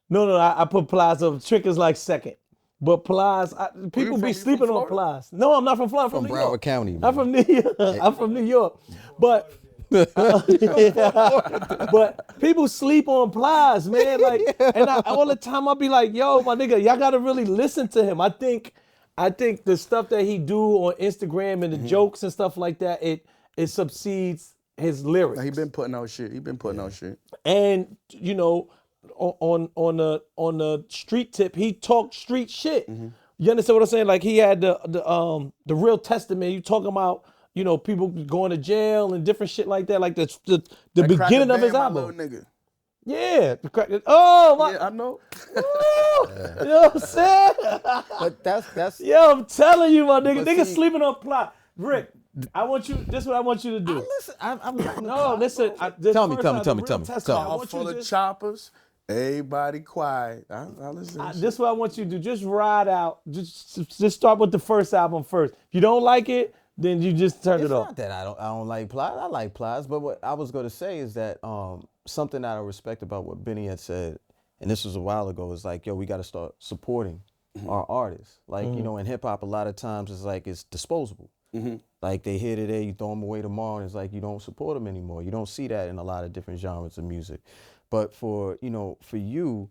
No, I put Plies up. Trick is like second. But Plies, people from? be You from sleeping on Florida? Plies. No, I'm not from Florida. I'm from New Broward York. County, man. I'm from New York. I'm from New York. But but people sleep on Plies, man. Like, and all the time I'll be like, yo, my nigga, y'all gotta really listen to him. I think the stuff that he do on Instagram and the jokes and stuff like that, it subsedes his lyrics. He been putting out shit. And you know, on the street tip, he talked street shit. You understand what I'm saying? Like he had the real testament. You talking about, you know, people going to jail and different shit like that. Like the beginning of his album. Nigga. Yeah. Oh my. Yeah, I know. You know what I'm saying? But that's Yo, I'm telling you, my nigga. But Niggas see- sleeping on plot. Rick, I want you. This is what I want you to do. listen. I'm No, listen. Tell me. All full of choppers. Everybody quiet. I listen. This is what I want you to do. Just ride out. Just start with the first album first. If you don't like it, then you just turn It's it off. not that I don't like Plies. I like Plies, but what I was gonna say is that something that I respect about what Benny had said, and this was a while ago, is like, yo, we got to start supporting our artists. Like, you know, in hip hop, a lot of times it's like it's disposable. Like they here today, you throw them away tomorrow, and it's like you don't support them anymore. You don't see that in a lot of different genres of music. But for you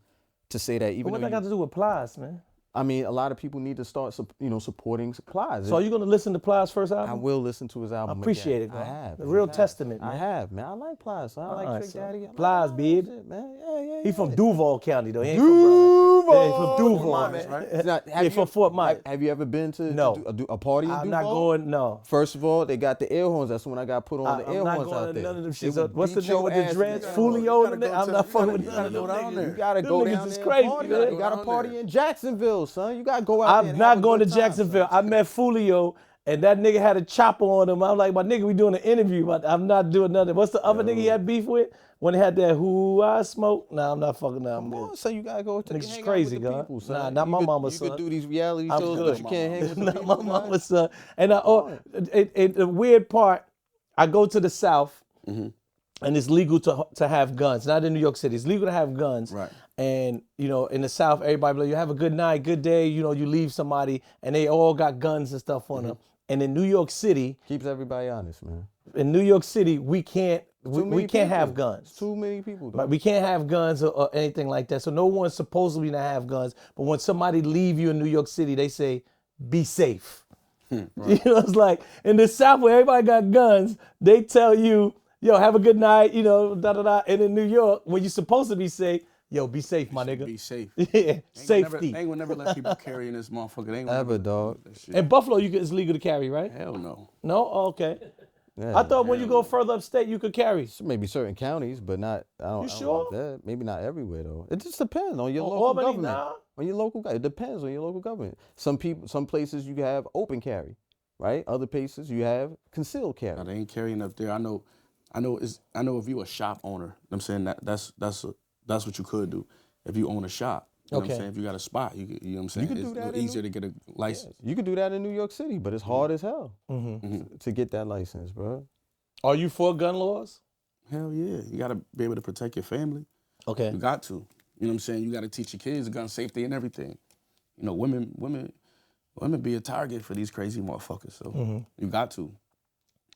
to say that, even What though that got to do with Plies, man? I mean, a lot of people need to start, supporting Plies. So are you gonna listen to Plies' first album? I will listen to his album. I appreciate again. it, bro. I have. The real I have. testament, man. I have, man. I like Plies. I like Alright, Trick so Daddy. I like Plies, all babe. that shit, man. Yeah. He from Duval County though. He ain't Duval. from Broward. Yeah, he from Duval, Fort man. Myers, right? It's not- Yeah, from Fort Myers. Have you ever been to No. do a party in I'm Duval? not going. No. First of all, they got the air horns. That's when I got put on the air I'm not horns going out to there. none of them They shits. would What's the beat nigga your with the ass. dreads? You Fulio and go them? I'm to- not you fucking gotta- with you none gotta of go them down niggas. there. You gotta Them go niggas down is there crazy, and party. man. You gotta Go party down there. in Jacksonville, son. You gotta go out there I'm and not have a going to good time, Jacksonville. son. I met Fulio, and that nigga had a chopper on him. I'm like, my nigga, we doing an interview, but I'm not doing nothing. What's the other nigga he had beef with? When he had that who I smoke? Nah, I'm not fucking. Nah, I'm Come on, good. son, you gotta go to Niggas is hang crazy, out with the God. people, son. Nah, not my mama's You son. could do these reality I'm shows, good. but you can't hang with the Not people. my God. mama's son. And the weird part, I go to the South, and it's legal to have guns. Not in New York City. It's legal to have guns. Right. And, you know, in the South, everybody be like, you have a good night, good day. You know, you leave somebody, and they all got guns and stuff on them. And in New York City, Keeps everybody honest, man. we can't have guns. Too many people, though. But we can't have guns or anything like that. So no one's supposedly to have guns. But when somebody leave you in New York City, they say, be safe. You know, it's like in the South where everybody got guns, they tell you, yo, have a good night, you know, da-da-da. And in New York, when you're supposed to be safe, yo, be safe, my nigga. Be safe. Yeah, safety. Ain't gonna never let people carry in this motherfucker. They ain't gonna Ever, never dog. do that shit. In Buffalo, it's legal to carry, right? Hell no. No? Oh, okay. Yeah. I thought when you go further upstate, you could carry. Maybe certain counties, but not. I don't know sure? about that. Maybe not everywhere though. It just depends on your On local Albany, government. nah? On your local, it depends on your local government. Some places you have open carry, right? Other places you have concealed carry. Now, they ain't carrying up there. I know if you a shop owner, I'm saying that's what you could do. If you own a shop, you know what Okay. I'm saying? If you got a spot, you know what I'm saying? could do It's that easier to get a license. You could do that in New York City, but it's hard as hell to get that license, bro. Are you for gun laws? Hell yeah. You gotta be able to protect your family. Okay. You got to. You know what I'm saying? You gotta teach your kids gun safety and everything. You know, women be a target for these crazy motherfuckers. So you got to.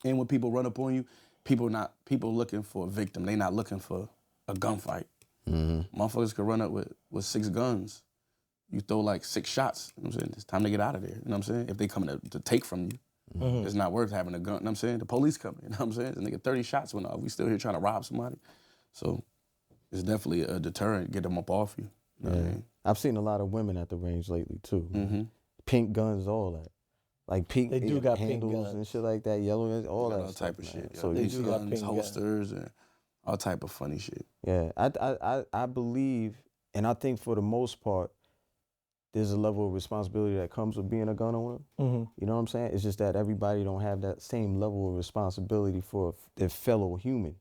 And when people run up on you, people looking for a victim. They not looking for a gunfight. Motherfuckers could run up with 6 guns. You throw like 6 shots. You know what I'm saying? It's time to get out of there. You know what I'm saying? If they coming to take from you, it's not worth having a gun. You know what I'm saying? The police coming. You know what I'm saying? The nigga 30 shots went off. We still here trying to rob somebody. So it's definitely a deterrent. Get them up off you. You know what I mean? I've seen a lot of women at the range lately too. Pink guns, all that. Like pink, They do got pink handles guns. and shit like that, yellow guns, all Got that all stuff, type of man. shit. So They you do got guns, pink guns. holsters, and all type of funny shit. yeah, I believe, and I think for the most part, there's a level of responsibility that comes with being a gun owner. You know what I'm saying? It's just that everybody don't have that same level of responsibility for their fellow human.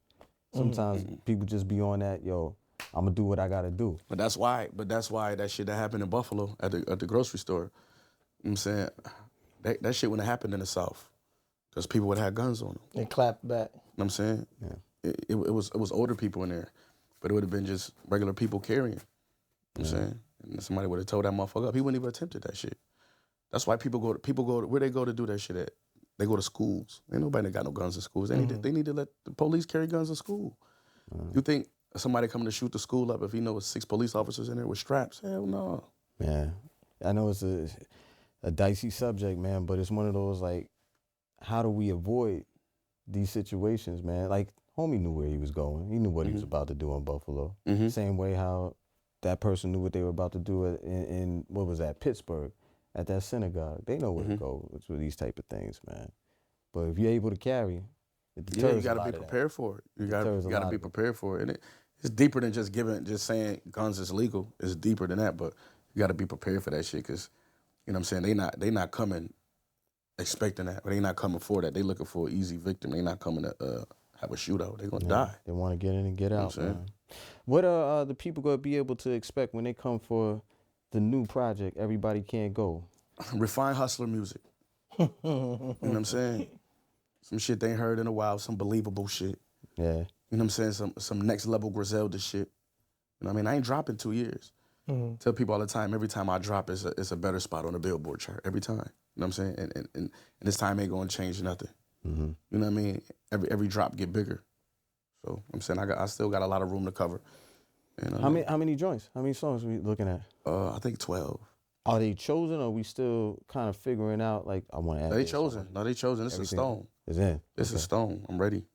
Sometimes people just be on that, yo, I'm gonna do what I gotta do. But that's why that shit that happened in Buffalo at the grocery store, you know what I'm saying, that shit wouldn't have happened in the South. Because people would have had guns on them. And clap back. You know what I'm saying? Yeah. it was older people in there, but it would have been just regular people carrying. You know what I'm saying? And somebody would have told that motherfucker up. He wouldn't even attempted that shit. That's why people go to where they go to do that shit at. They go to schools. Ain't nobody that got no guns in schools. They need to let the police carry guns in school. You think somebody coming to shoot the school up if he knows 6 police officers in there with straps? Hell no. Man, I know it's a dicey subject, man, but it's one of those, like, how do we avoid these situations, man? Like, homie knew where he was going. He knew what he was about to do in Buffalo. Same way how that person knew what they were about to do in what was that, Pittsburgh, at that synagogue. They know where to go with these type of things, man. But if you're able to carry, it deters you got to be prepared for it. You got to be prepared for it. And it's deeper than just saying guns is legal. It's deeper than that, but you got to be prepared for that shit because, you know what I'm saying, they not coming expecting that, or they not coming for that. They looking for an easy victim. They not coming to have a shootout. They gonna die. They want to get in and get out, you know man. What are the people gonna be able to expect when they come for the new project, Everybody Can't Go? Refined hustler music. You know what I'm saying? Some shit they ain't heard in a while, some believable shit. Yeah. You know what I'm saying? Some next level Griselda shit. You know what I mean? I ain't dropped in 2 years. Tell people all the time, every time I drop, it's a better spot on the Billboard chart. Every time. You know what I'm saying? And this time ain't gonna change nothing. You know what I mean? Every drop get bigger. So I'm saying I still got a lot of room to cover. And, how many joints? How many songs are we looking at? I think 12. Are they chosen, or are we still kind of figuring out, like, I want to add They chosen. No, they chosen. It's a stone. It's in. It's a stone. I'm ready.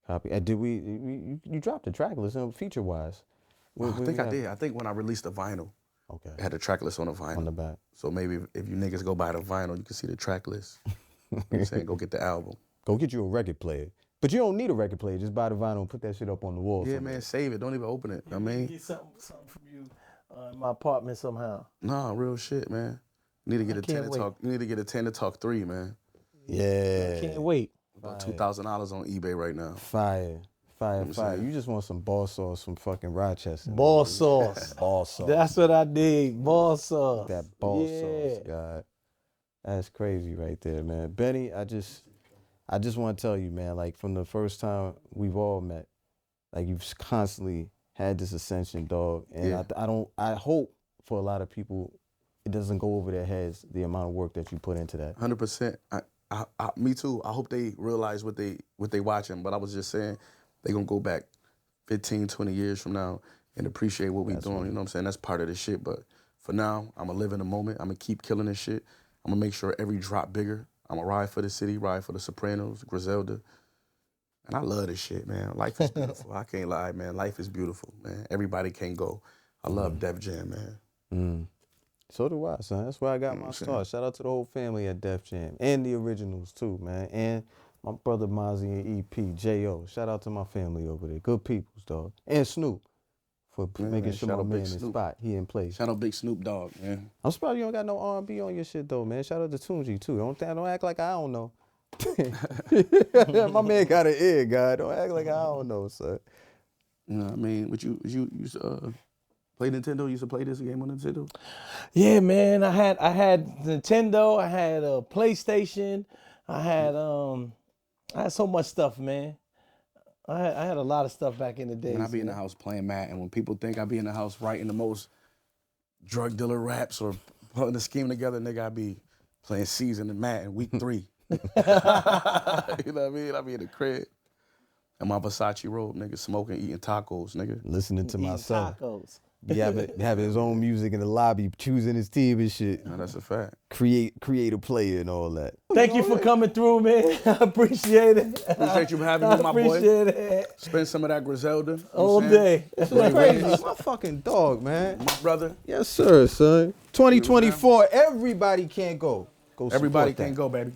Copy. Did you dropped the track list feature-wise? I think I did. I think when I released the vinyl, okay, it had the track list on the vinyl. On the back. So maybe if you niggas go buy the vinyl, you can see the track list. You know what I'm saying? Go get the album. Go get you a record player. But you don't need a record player. Just buy the vinyl and put that shit up on the wall. Yeah, man, save it. Don't even open it. I mean, Get something from you in my apartment somehow. Nah, real shit, man. You need to get a 10 to talk. You need to get a 10 to talk 3, man. Yeah. Can't wait. About $2,000 on eBay right now. Fire. You just want some ball sauce from fucking Rochester. Ball sauce. Ball sauce. That's what I dig. Ball sauce. That ball sauce, God. That's crazy right there, man. Benny, I just want to tell you, man, like, from the first time we've all met, like, you've constantly had this ascension, dog. And I hope for a lot of people, it doesn't go over their heads, the amount of work that you put into that. 100%. Me too. I hope they realize what they watching. But I was just saying, they gonna go back 15, 20 years from now and appreciate what we doing. You know what I'm saying? That's part of the shit. But for now, I'm gonna live in the moment. I'm gonna keep killing this shit. I'm gonna make sure every drop bigger. I'm gonna ride for the city, ride for the Sopranos, Griselda. And I love this shit, man. Life is beautiful. I can't lie, man. Life is beautiful, man. Everybody can go. I love Def Jam, man. So do I, son. That's where I got my start. Shout out to the whole family at Def Jam. And the originals, too, man. And my brother Mozzie and EP, J.O. Shout out to my family over there. Good peoples, dog. And Snoop for making sure my man in spot. He in place. Shout out Big Snoop Dogg, man. I'm surprised you don't got no R&B on your shit, though, man. Shout out to Tunji, too. Don't act like I don't know. My man got an ear, God. Don't act like I don't know, son. You know what I mean? What you used to play Nintendo? You used to play this game on Nintendo? Yeah, man. I had Nintendo. I had a PlayStation. I had so much stuff, man. I had a lot of stuff back in the day. And I be in the house playing Madden. When people think I be in the house writing the most drug dealer raps or putting a scheme together, nigga, I be playing season in Madden week 3. You know what I mean? I be in the crib. And my Versace robe, nigga, smoking, eating tacos, nigga. Listening to myself. Tacos. He having his own music in the lobby, choosing his team and shit. No, that's a fact. Create a player and all that. Thank you for coming through, man. I appreciate it. Appreciate you having me, my boy. Appreciate it. Spend some of that Griselda. All day. That's crazy. My fucking dog, man. My brother. Yes, sir, son. 2024, everybody can't go. Everybody can't go, baby.